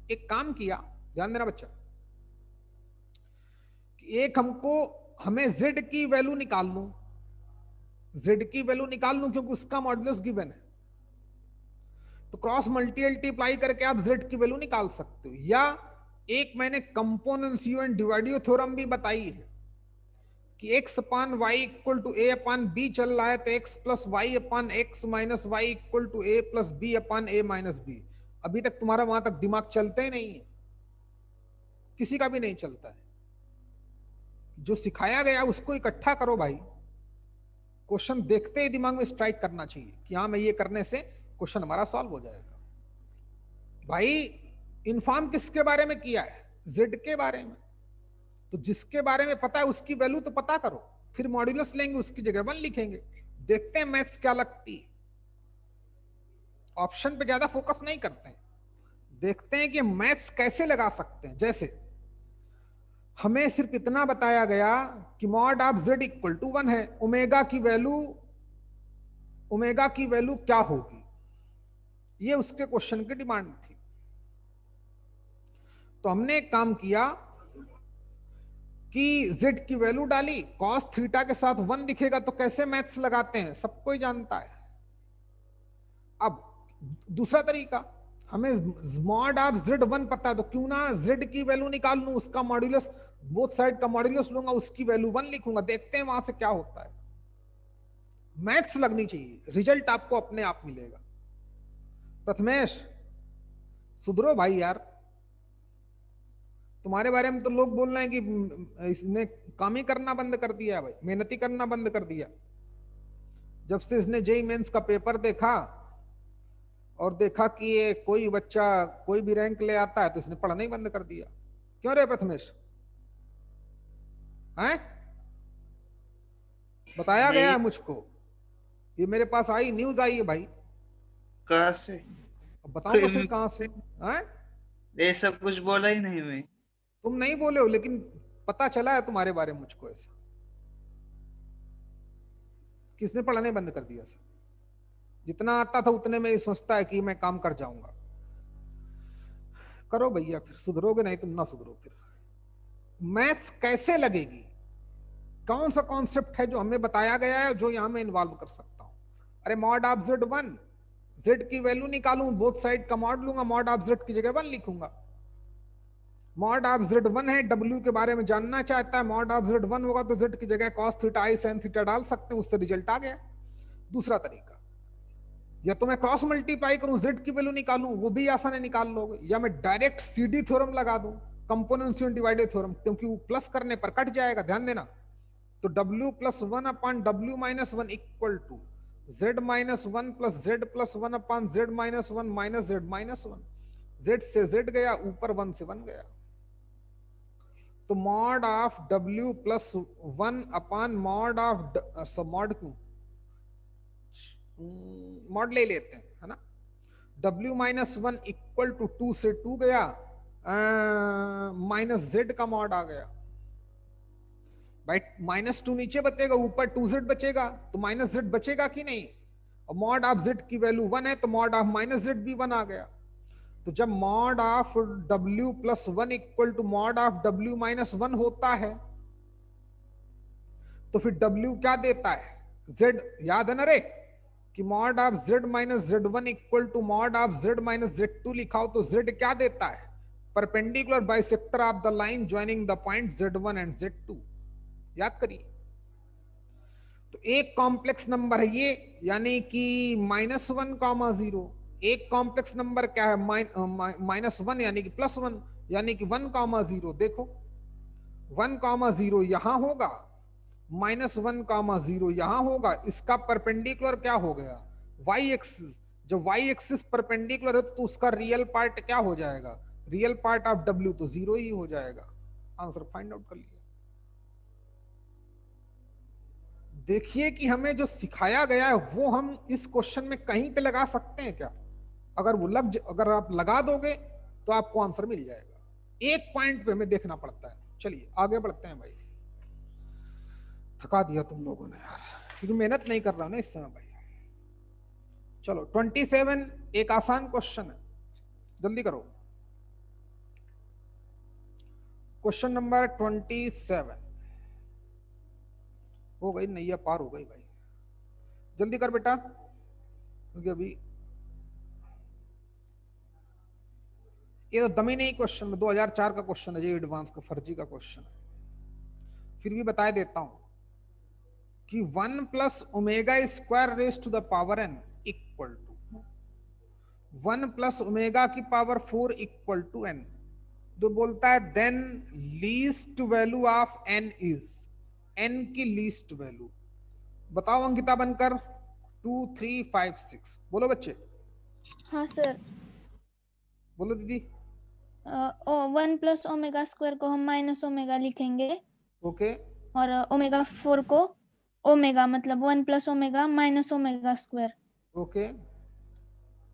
एक काम किया, ध्यान देना बच्चा, कि एक हमें Z की वैल्यू निकाल लूं, Z की वैल्यू निकाल लूं क्योंकि उसका मॉड्यूलस गिवन है, तो क्रॉस मल्टीप्लाई करके आप Z की वैल्यू निकाल सकते हो। या एक मैंने कंपोनेंशियो एंड डिवाइडियो थ्योरम भी बताई है कि x upon y equal to a upon b चल रहा है, तो x plus y upon x minus y equal to a plus b upon a minus b. अभी तक तुम्हारा वहां तक दिमाग चलते ही नहीं है, किसी का भी नहीं चलता है। जो सिखाया गया उसको इकट्ठा करो भाई, क्वेश्चन देखते ही दिमाग में स्ट्राइक करना चाहिए कि हाँ मैं ये करने से क्वेश्चन हमारा सॉल्व हो जाएगा। भाई इन्फॉर्म किसके बारे में किया है? Z के बारे में। तो जिसके बारे में पता है उसकी वैल्यू तो पता करो, फिर मॉड्यूलस लेंगे, उसकी जगह 1 लिखेंगे। देखते हैं मैथ्स क्या लगती है। ऑप्शन पे ज्यादा फोकस नहीं करते हैं, देखते हैं कि मैथ्स कैसे लगा सकते हैं। जैसे हमें सिर्फ इतना बताया गया कि mod of Z equal to 1 है, ओमेगा की वैल्यू क्या होगी, ये उसके क्वेश्चन की डिमांड थी। तो हमने एक काम किया कि Z की वैल्यू डाली, cos थीटा के साथ 1 दिखेगा तो कैसे मैथ्स लगाते हैं सबको ही जानता है। अब दूसरा तरीका, हमें मॉड ऑफ Z1 पता है, तो क्यों ना Z की वैल्यू निकाल लूं, उसका मॉड्यूलस, बोथ साइड का मॉड्यूलस लूंगा, उसकी वैल्यू 1 लिखूंगा, देखते हैं वहां से क्या होता है। मैथ्स लगनी चाहिए, रिजल्ट आपको अपने आप मिलेगा। प्रथमेश सुधरो भाई यार, तुम्हारे बारे में तो लोग बोल रहे हैं कि इसने काम ही करना बंद कर दिया है भाई, मेहनत ही करना बंद कर दिया। जब से इसने जेईई मेंस का पेपर देखा और देखा कि ये कोई बच्चा कोई भी रैंक ले आता है, तो इसने पढ़ना ही बंद कर दिया। क्यों रे प्रथमेश? हैं? बताया गया है मुझको, ये मेरे पास आई न्यूज आई है भाई। कहाँ से? अब बताऊंगा फिर कहां से। हैं? ये सब कुछ बोला ही नहीं मैं। तुम नहीं बोले हो, लेकिन पता चला है तुम्हारे बारे में मुझको ऐसा। किसने पढ़ना ही बंद कर दिया सर? जितना आता था उतने में ही सोचता है कि मैं काम कर जाऊंगा। करो भैया, फिर सुधरोगे नहीं तुम ना सुधरो। फिर मैथ्स कैसे लगेगी, कौन सा कॉन्सेप्ट है जो हमें बताया गया है जो यहां मैं इन्वॉल्व कर सकता हूं? अरे मॉड ऑफ Z1, Z की वैल्यू निकालूं, बोथ साइड का मॉड लूंगा, मॉड ऑफ Z की जगह 1 लिखूंगा। मॉड ऑफ Z1 है, W के बारे में जानना चाहता है, मॉड ऑफ Z1 होगा तो Z की जगह cos theta i sin theta डाल सकते हैं, उससे रिजल्ट आ गया। दूसरा तरीका, या तो मैं क्रॉस मल्टीप्लाई करूं, Z की वैल्यू निकालूं, वो भी आसान है, निकाल लोगे। या मैं डायरेक्ट CD थ्योरम लगा दूं, कंपोनेंशियो डिवाइडेड थ्योरम, क्योंकि वो प्लस करने पर कट जाएगा, ध्यान देना। तो W plus 1 upon W minus 1 equal to Z minus 1 plus Z plus 1 upon Z minus 1 minus Z minus 1। Z से Z गया, ऊपर 1 से 1 गया। तो mod of W plus 1 upon mod of mod क्यों मॉड ले लेते हैं, है ना। W माइनस 1 इक्वल टू 2 से 2 गया, माइनस Z का मॉड आ गया। भाई माइनस 2 नीचे बचेगा, ऊपर 2Z बचेगा, तो माइनस Z बचेगा कि नहीं। और मॉड ऑफ Z की वैल्यू 1 है, तो मॉड ऑफ माइनस Z भी 1 आ गया। तो जब mod of W plus 1 equal to mod of W minus 1 होता है, तो फिर W क्या देता है? Z, याद है ना रे? कि mod of z minus z1 equal to mod of z minus z2 लिखा हो तो z क्या देता है? Perpendicular bisector of the line joining the point z1 and z2। याद करिए। तो एक कॉम्प्लेक्स नंबर है ये, यानी कि -1,0। एक कॉम्प्लेक्स नंबर क्या है? -1 यानी कि +1 यानी कि 1,0। देखो 1,0 यहां होगा, -1,0 यहां होगा। इसका परपेंडिकुलर क्या हो गया? y axis. जब y एक्सिस परपेंडिकुलर है तो उसका रियल पार्ट क्या हो जाएगा? रियल पार्ट ऑफ w तो 0 ही हो जाएगा। आंसर फाइंड आउट कर लिया। देखिए कि हमें जो सिखाया गया है वो हम इस क्वेश्चन में कहीं पे लगा सकते हैं क्या? अगर आप लगा दोगे तो आपको आंसर मिल जाएगा। एक पॉइंट पे हमें देखना पड़ता है। चलिए आगे बढ़ते हैं भाई। थका दिया तुम लोगों ने यार, क्योंकि मेहनत नहीं कर रहा ना इस समय भाई। चलो 27 एक आसान क्वेश्चन है, जल्दी करो। क्वेश्चन नंबर 27 हो गई, नैया पार हो गई भाई। जल्दी कर बेटा, क्योंकि अभी ये तो दमी नहीं क्वेश्चन में 2004 का क्वेश्चन है, ये एडवांस का फर्जी का क्वेश्चन है। फिर भी बता देता हूं कि 1 plus omega square raise to the power n equal to 1 plus omega की पावर 4 इक्वल टू n। तो बोलता है then least value of n is, n की लीस्ट वैल्यू बताओ अंकिता बनकर। 2 3 5 6 बोलो बच्चे। हाँ सर। बोलो दीदी। 1 प्लस ओमेगा स्क्वायर को हम माइनस ओमेगा लिखेंगे, ओके और ओमेगा 4 को ओमेगा मतलब 1 plus omega minus omega square. Okay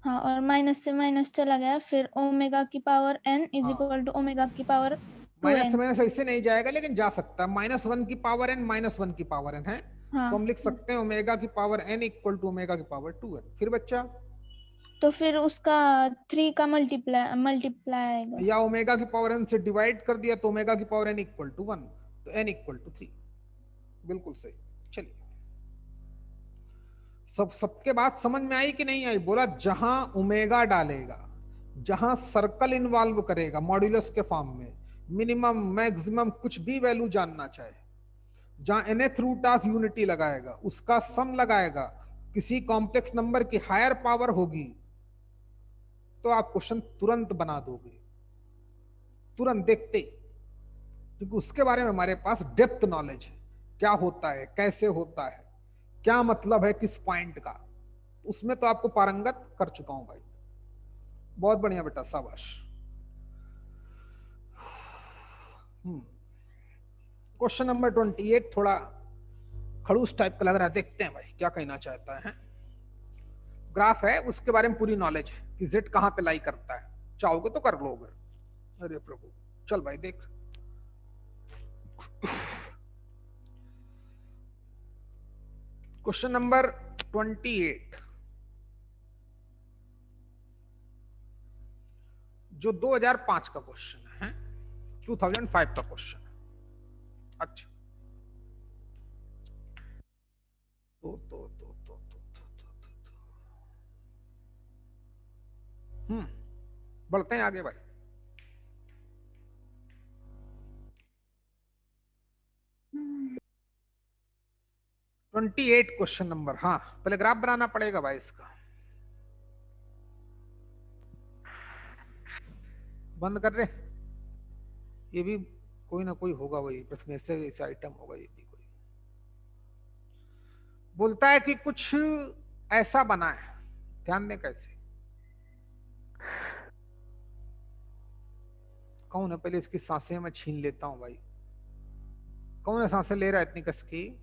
हाँ, और माइनस से माइनस चला गया, फिर ओमेगा की power n is equal to omega की पावर माइनस 2n। माइनस ऐसे नहीं जाएगा, लेकिन जा सकता है। -1 की पावर n -1 की पावर n है, हाँ, तो हम लिख सकते हैं ओमेगा की power n equal to omega की पावर 2n। फिर बच्चा, तो फिर उसका 3 का मल्टीप्लाई आएगा। या ओमेगा की पावर n से डिवाइड कर दिया तो ओमेगा की पावर n इक्वल टू 1, तो n इक्वल टू 3। बिल्कुल सही। चलिए, सबके बात समझ में आई कि नहीं आई? बोला जहां ओमेगा डालेगा, जहां सर्कल इन्वॉल्व करेगा मॉड्यूलस के फॉर्म में, मिनिमम मैक्सिमम कुछ भी वैल्यू जानना चाहे, जहां nth रूट ऑफ यूनिटी लगाएगा, उसका सम लगाएगा, किसी कॉम्प्लेक्स नंबर की हायर पावर होगी, तो आप क्वेश्चन तुरंत बना दोगे, तुरंत देखते, क्योंकि उसके बारे में हमारे पास डेप्थ नॉलेज है। क्या होता है, कैसे होता है, क्या मतलब है किस पॉइंट का, उसमें तो आपको पारंगत कर चुका हूं भाई। बहुत बढ़िया बेटा, शाबाश। क्वेश्चन नंबर 28 थोड़ा खड़ूस टाइप का लग रहा है, देखते हैं भाई क्या कहना चाहता है। ग्राफ है, उसके बारे में पूरी नॉलेज कि जेड कहां पे लाई करता है, चाहोगे तो कर लोगे। अरे प्रभु, चल भाई देख। क्वेश्चन नंबर 28 जो 2005 का क्वेश्चन है, 2005 का क्वेश्चन है। अच्छा, बढ़ते हैं आगे भाई। 28 क्वेश्चन नंबर, हाँ पहले ग्राफ बनाना पड़ेगा भाई इसका। बंद कर रहे, ये भी कोई ना कोई होगा, वही प्रश्न से आइटम होगा ये भी कोई। बोलता है कि कुछ ऐसा बना है, ध्यान दें कैसे। कौन है, पहले इसकी सांसें मैं छीन लेता हूं भाई। कौन है सांसें ले रहा है इतनी कस की?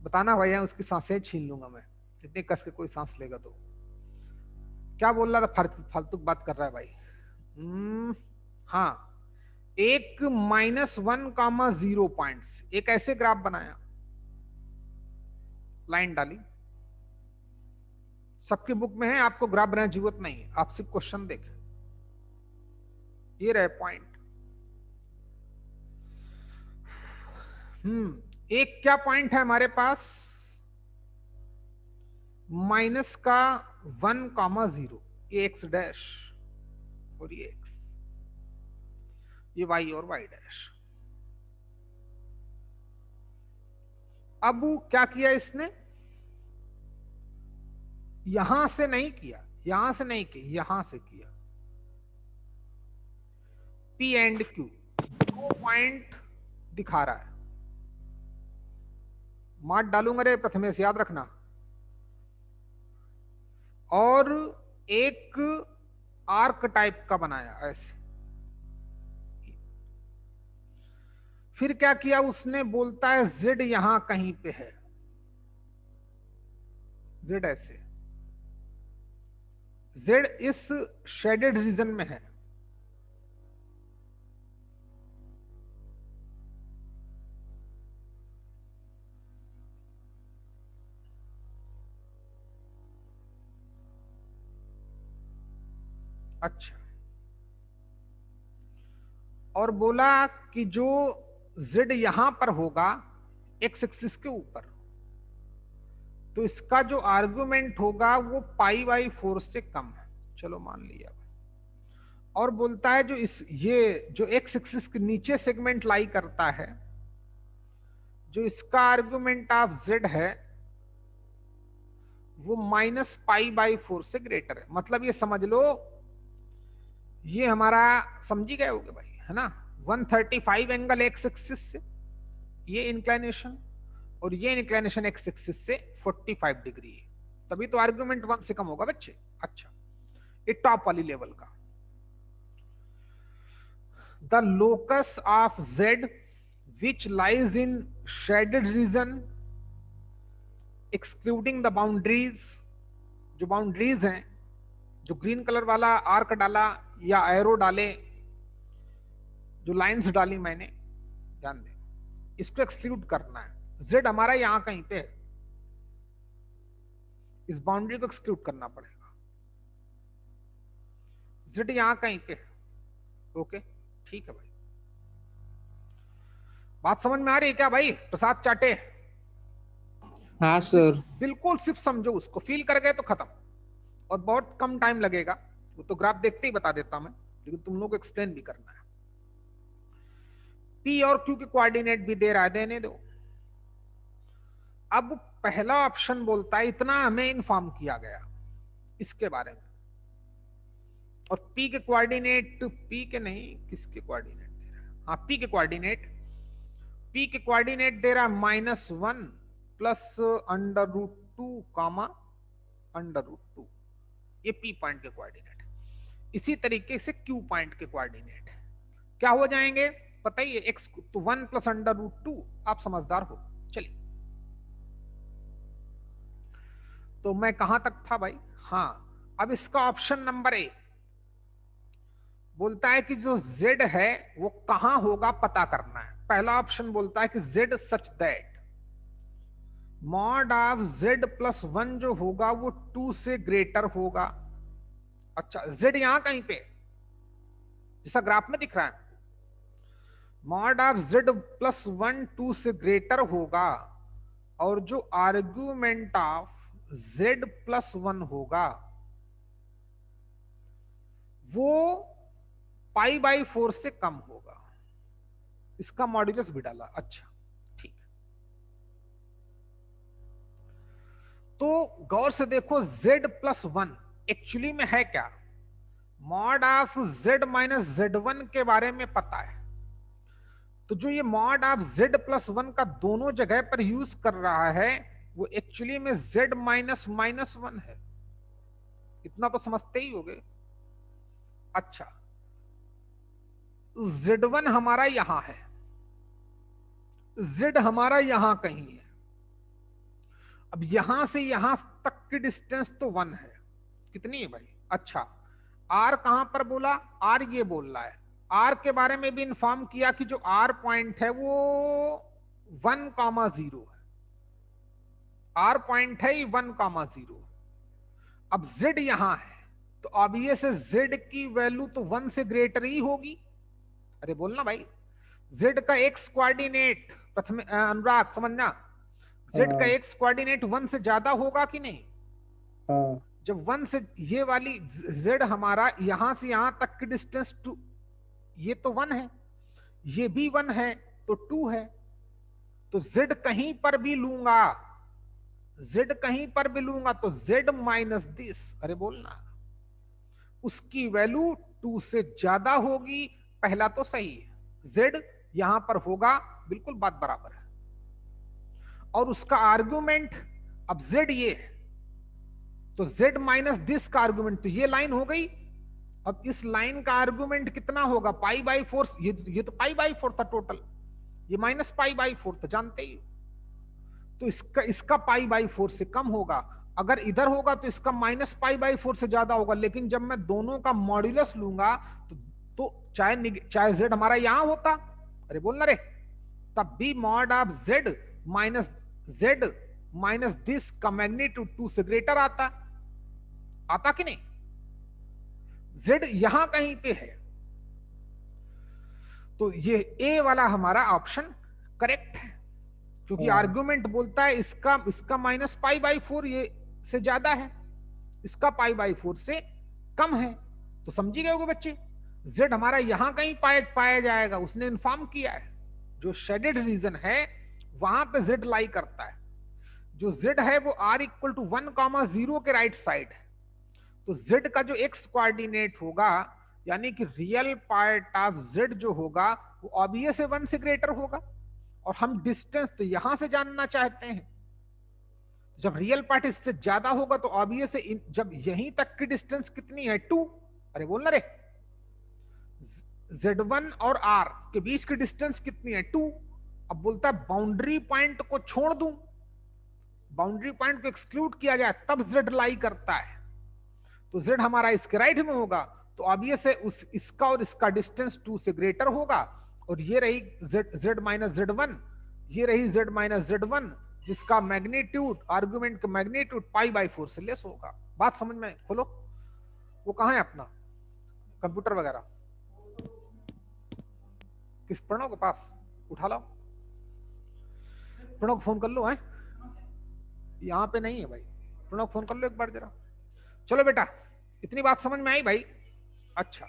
बताना भैया, उसकी सांसें छीन लूंगा मैं, इतनी कस के कोई सांस लेगा तो। क्या बोल रहा था, फालतू बात कर रहा है भाई। हाँ, एक -1,0 पॉइंट्स, एक ऐसे ग्राफ बनाया, लाइन डाली। सबकी बुक में है, आपको ग्राफ बनाने की जरूरत नहीं है, आप सिर्फ क्वेश्चन देखें। ये रहे पॉइंट। एक क्या पॉइंट है हमारे पास, माइनस का 1,0, ये x डैश और ये x, ये y और y डैश। अब क्या किया इसने, यहां से नहीं किया, यहां से नहीं किया, यहां से किया। P एंड Q 2 पॉइंट दिखा रहा है, मार्क डालूंगा रे प्रथमेश, याद रखना। और एक आर्क टाइप का बनाया ऐसे। फिर क्या किया उसने, बोलता है Z यहां कहीं पे है, Z ऐसे, Z इस शेडेड रीजन में है। अच्छा, और बोला कि जो Z यहां पर होगा x एक्सिस के ऊपर, तो इसका जो आर्गुमेंट होगा वो π/4 से कम है, चलो मान लिया। और बोलता है जो ये जो x एक्सिस के नीचे सेगमेंट लाई करता है, जो इसका आर्गुमेंट ऑफ Z है वो -π/4 से ग्रेटर है। मतलब ये समझ लो, ये हमारा, समझी गए होगे भाई, है ना, 135 एंगल x एक्सिस से ये इंक्लाइनेशन, और ये इंक्लाइनेशन x एक्सिस से 45 डिग्री है, तभी तो आर्गुमेंट 1 से कम होगा बच्चे। अच्छा, ये टॉप वाली लेवल का। The locus of Z which lies in shaded region excluding the boundaries, जो बाउंड्रीज हैं, जो ग्रीन कलर वाला आर्क डाला या एरो डाले, जो लाइंस डाली मैंने, ध्यान दें, इसको एक्सक्लूड करना है। Z हमारा यहां कहीं पे है, इस बाउंड्री को एक्सक्लूड करना पड़ेगा। Z यहां कहीं पे है, ओके, ठीक है भाई। बात समझ में आ रही है क्या भाई प्रसाद चाटे? हाँ सर। बिल्कुल, सिर्फ समझो उसको, फील कर गए तो खत्म, और बहुत कम टाइम लगेगा, वो तो ग्राफ देखते ही बता देता मैं, लेकिन तुम लोग को एक्सप्लेन भी करना है। P और Q के कोऑर्डिनेट भी दे रहा है, देने दो। अब पहला ऑप्शन बोलता है, इतना हमें इन्फॉर्म किया गया इसके बारे में, और P के कोऑर्डिनेट, P के नहीं, किसके कोऑर्डिनेट दे रहा है, हाँ P के कोऑर्डिनेट, P के कोऑर्डिनेट दे रहा है -1 प्लस √2 कामा √2, ये P पॉइंट के कोऑर्डिनेट। इसी तरीके से Q पॉइंट के कोऑर्डिनेट क्या हो जाएंगे पता ही है, x तो 1 प्लस √2, आप समझदार हो। चलिए, तो मैं कहां तक था भाई, हाँ, अब इसका ऑप्शन नंबर A बोलता है कि जो Z है वो कहां होगा पता करना है। पहला ऑप्शन बोलता है कि Z such that mod of Z+1 जो होगा वो 2 से ग्रेटर होगा। अच्छा, Z यहां कहीं पे जैसा ग्राफ में दिख रहा है, मॉड ऑफ Z+1 2 से ग्रेटर होगा, और जो आर्ग्यूमेंट ऑफ Z+1 होगा वो π/4 से कम होगा। इसका मॉड्यूलस भी डाला। अच्छा, ठीक, तो गौर से देखो, Z+1 एक्चुअली में है क्या, मॉड ऑफ Z-Z1 के बारे में पता है, तो जो ये मॉड ऑफ Z+1 का दोनों जगह पर यूज कर रहा है वो एक्चुअली में Z-1 है, इतना तो समझते ही होगे। अच्छा, Z1 हमारा यहां है, Z हमारा यहां कहीं है, अब यहां से यहां तक की डिस्टेंस तो 1 है, कितनी है भाई? अच्छा, R कहां पर बोला, R ये बोल रहा है, R के बारे में भी इंफॉर्म किया कि जो R पॉइंट है वो 1,0 है, R पॉइंट है 1,0। अब Z यहां है, तो ऑब्वियस है Z की वैल्यू तो 1 से ग्रेटर ही होगी। अरे बोलना भाई, Z का x कोऑर्डिनेट, प्रथम अनुराग समझना, Z का x कोऑर्डिनेट 1 से ज्यादा होगा कि नहीं? हाँ जब 1 से ये वाली z हमारा यहां से यहां तक की डिस्टेंस 2, ये तो 1 है, ये भी 1 है, तो 2 है। तो z कहीं पर भी लूंगा, z कहीं पर भी लूंगा तो z माइनस दिस, अरे बोलना, उसकी वैल्यू 2 से ज्यादा होगी। पहला तो सही है, z यहां पर होगा, बिल्कुल बात बराबर है। और उसका आर्गुमेंट, अब z ये है, तो z माइनस दिस का आर्गुमेंट, तो ये लाइन हो गई। अब इस लाइन का आर्गुमेंट कितना होगा, पाई बाई 4, ये तो पाई बाई 4 था टोटल, ये माइनस पाई बाई 4 था, जानते ही। तो इसका पाई बाई 4 से कम होगा। अगर इधर होगा तो इसका माइनस पाई बाई 4 से ज्यादा होगा। लेकिन जब मैं दोनों का मॉड्यूलस लूंगा तो चाहे z हमारा यहां होता, अरे बोलना रे, तब भी mod of z minus this का मैग्नीट्यूड 2 से ग्रेटर आता कि नहीं। z यहां कहीं पे है, तो ये a वाला हमारा ऑप्शन करेक्ट है, क्योंकि आर्गुमेंट बोलता है इसका माइनस पाई बाई 4 ये से ज्यादा है, इसका पाई बाई 4 से कम है। तो समझी गए होगे बच्चे, z हमारा यहां कहीं पाया जाएगा, उसने इन्फॉर्म किया है। जो शेडेड रीजन है वहां पे z लाई करता है। जो z है वो r इक्वल टू 1,0 के राइट साइड है। तो z का जो x कोऑर्डिनेट होगा, यानी कि रियल पार्ट ऑफ z जो होगा वो ऑब्वियस है 1 से ग्रेटर होगा। और हम डिस्टेंस तो यहां से जानना चाहते हैं, जब रियल पार्ट इससे ज्यादा होगा तो ऑब्वियस है जब यहीं तक की डिस्टेंस कितनी है 2, अरे बोलना रे, z1 और r के बीच की डिस्टेंस कितनी है 2। अब बोलता है बाउंड्री पॉइंट को छोड़ दूं, बाउंड्री पॉइंट को एक्सक्लूड किया जाए तब z लाई करता है। तो z हमारा इसके राइट में होगा, तो ऑब्वियस है इसका और इसका डिस्टेंस 2 से ग्रेटर होगा। और ये रही z माइनस z1, ये रही z माइनस z1, जिसका मैग्नीट्यूड, आर्गुमेंट का मैग्नीट्यूड पाई बाई 4 से लेस होगा। बात समझ में, खोलो वो कहां है अपना कंप्यूटर वगैरह, किस प्रणव के पास, उठा लो, प्रणव को फोन कर लो। है यहाँ पे नहीं है भाई, प्रणव फोन कर लो एक बार जरा। चलो बेटा, इतनी बात समझ में आई भाई? अच्छा,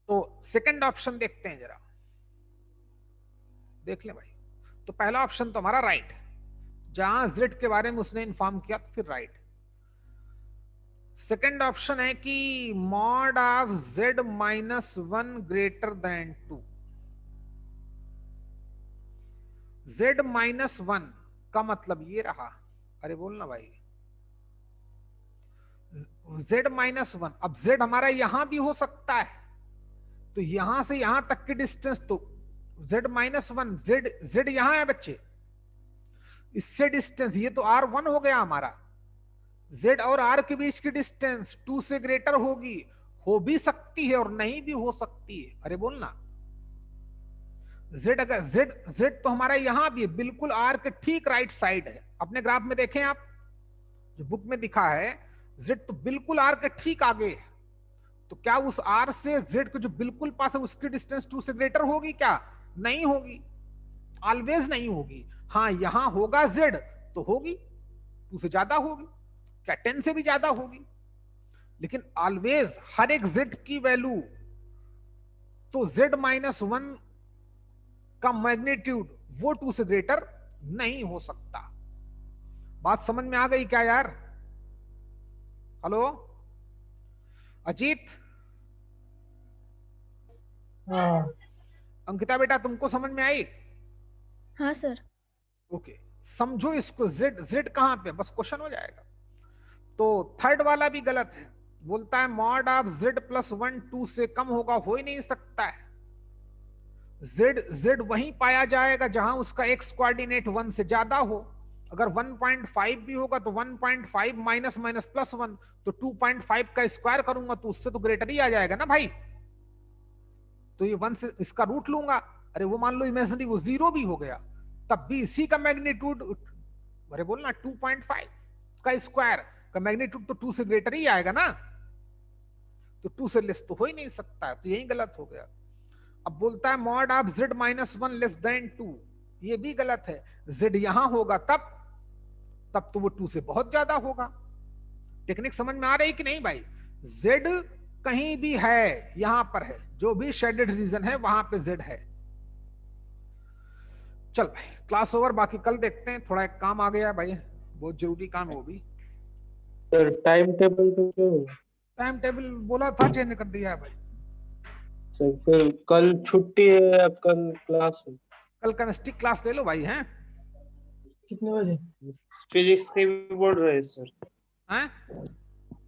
तो सेकंड ऑप्शन देखते हैं जरा, देख ले भाई। तो पहला ऑप्शन तो हमारा राइट है, जहां z के बारे में उसने इन्फॉर्म किया तो फिर राइट। सेकंड ऑप्शन है कि mod of z minus 1 greater than 2। z minus 1 का मतलब ये रहा, अरे बोलना भाई, z माइनस 1। अब z हमारा यहां भी हो सकता है, तो यहां से यहां तक की डिस्टेंस तो z माइनस 1, z यहां है बच्चे, इससे डिस्टेंस ये तो r1 हो गया हमारा। z और r के बीच की डिस्टेंस 2 से ग्रेटर होगी, हो भी सकती है और नहीं भी हो सकती है, अरे बोलना। z अगर z तो हमारा यहां भी है, बिल्कुल r के ठीक राइट साइड है। अपने ग्राफ में देखें आप, जो बुक में दिखा है, z तो बिल्कुल r के ठीक आगे है। तो क्या उस r से z को जो बिल्कुल पास है उसकी डिस्टेंस 2 से ग्रेटर होगी क्या? नहीं होगी, ऑलवेज नहीं होगी। हाँ यहां होगा z तो होगी 2 से ज्यादा होगी, क्या 10 से भी ज्यादा होगी, लेकिन ऑलवेज हर एक z की वैल्यू तो z माइनस 1 का मैग्नीट्यूड वो 2 से ग्रेटर नहीं हो सकता। बात समझ में आ गई क्या यार? हेलो अजीत, अंकिता बेटा तुमको समझ में आई? हाँ सर। ओके, समझो इसको, z कहां पे, बस क्वेश्चन हो जाएगा। तो थर्ड वाला भी गलत है, बोलता है मॉड ऑफ z प्लस 1 2 से कम होगा, हो ही नहीं सकता है। z वहीं पाया जाएगा जहां उसका x कोऑर्डिनेट 1 से ज्यादा हो। अगर 1.5 भी होगा तो 1.5 माइनस माइनस प्लस 1, तो 2.5 का स्क्वायर करूंगा तो उससे तो ग्रेटर ही आ जाएगा ना भाई। तो ये 1 से इसका रूट लूंगा, अरे वो मान लो इमेजिनरी वो 0 भी हो गया, तब भी इसी का मैग्नीट्यूड, अरे बोलना 2.5 का स्क्वायर का मैग्नीट्यूड तो 2 से ग्रेटर ही आएगा ना, तो 2 से लेस तो हो ही नहीं सकता है, तो यही गलत हो गया। अब बोलता है mod of z minus 1 less than 2, ये भी गलत है। z यहां होगा तब तब तो वो 2 से बहुत ज्यादा होगा। टेक्निक समझ में आ रही कि नहीं भाई? z कहीं भी है, यहां पर है, जो भी शेडेड रीजन है वहां पे z है। चल भाई क्लास ओवर, बाकी कल देखते हैं। थोड़ा एक काम आ गया भाई, बहुत जरूरी काम है वो भी। सर टाइम टेबल तो क्या होगा? टाइम टेबल बोला था चेंज कर दिया है भाई। सर फिर कल छुट्टी है या कल क्लास है? कल केमिस्ट्री क्लास ले लो भाई। हैं कितने बजे? फिजिक्स के भी बोल रहे हैं सर, हैं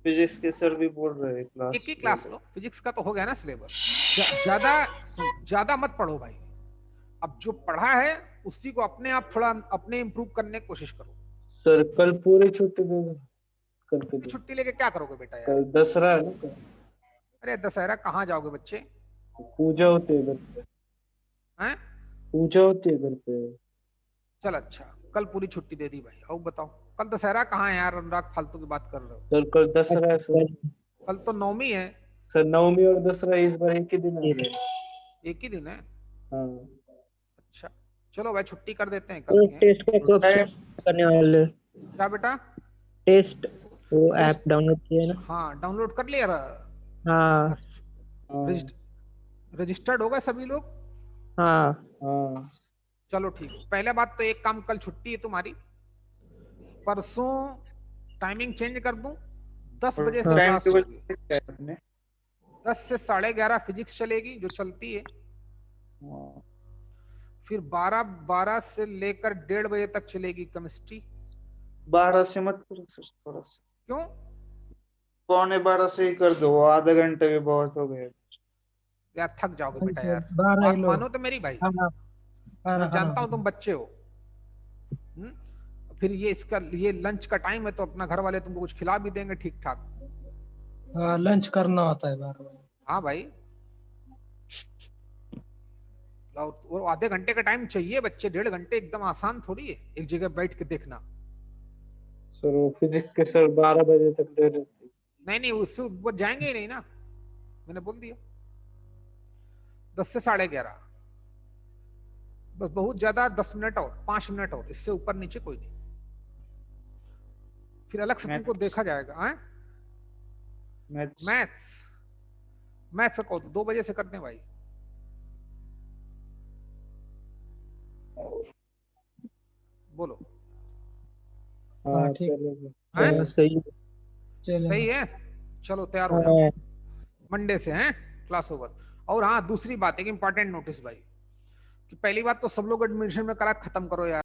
फिजिक्स के सर भी बोल रहे हैं क्लास। एक ही क्लास लो, फिजिक्स का तो हो गया ना सिलेबस। ज्यादा मत पढ़ो भाई। अब जो पढ़ा है उसी को अपने आप थोड़ा अपने इम्प्रूव करने की कोशिश करो। सर कल पूरी छुट्टी दे दो, कल के दिन। छुट्टी लेके क्या करोगे बेटा यार? कल दसरा है ना, कल अरे दशहरा कहाँ जाओगे बच्चे? पूजा होती है घर पे। हैं पूजा होती है घर पे। चल अच्छा, कल पूरी छुट्टी दे दी भाई। और बताओ कल दशहरा कहाँ है यार? अनुराग फालतू की बात कर रहे हो। सर कल दसरा है सर। कल तो नवमी है। सर नवमी और दसरा इस बार एक ही दिन आ रहे हैं। एक ही दिन है। हाँ अच्छा चलो भाई छुट्टी कर देते हैं कल की, हैं? टेस्ट का कब करने वाले? क्या बेटा? टेस्ट वो टेस्ट? ऐप डाउनलोड किया है ना? हाँ डाउनलोड कर लिया। हाँ हाँ रजिस्टर्ड होगा सभी लोग? हाँ हाँ। चलो ठीक। पहले बात तो एक काम, कल छुट्टी है तुम्हारी, परसों टाइमिंग चेंज कर दूं, 10 बजे से टाइम क्लास टेबल होगी। आपने? 10 से 11:30 फिजिक्स चलेगी जो चलती है। हाँ। फिर 12 से लेकर 1:30 बजे तक चलेगी केमिस्ट्री। 12 से मत करो सर, थोड़ा सा क्यों? 11:15 से ही कर दो, आधा घंटे भी बहुत हो गए। यार थक जाओगे बेटा यार, 12 बात ही लो। मानो तो मेरी भाई। खाना मैं खाना जानता हूं तुम बच्चे हो। फिर ये लंच का टाइम है तो अपना घर वाले तुमको कुछ खिला भी देंगे ठीक ठाक। लंच करना होता है 12 बजे। हाँ भाई, वो आधे घंटे का टाइम चाहिए बच्चे, 1.5 घंटे एकदम आसान थोड़ी है एक जगह बैठ के देखना। सर वो फिजिक्स के सर 12 बजे तक दे रहे थे। नहीं उससे ऊपर जाएंगे ही नहीं ना, मैंने बोल दिया। 10 से 11:30, बस बहुत ज्यादा 10 मिनट और 5 मिनट और, इससे ऊपर नीचे कोई नहीं। फिर अलग से तुमको देखा जाएगा। हैं मैथ्स को 2 बजे से करते हैं भाई। बोलो। हाँ ठीक। चलेगा। हैं? सही सही है, चलो तैयार हो जाओ। है। मंडे से हैं क्लास ओवर। और हाँ दूसरी बात, एक इंपॉर्टेंट नोटिस भाई, कि पहली बात तो सब लोग एडमिशन में करा खत्म करो यार।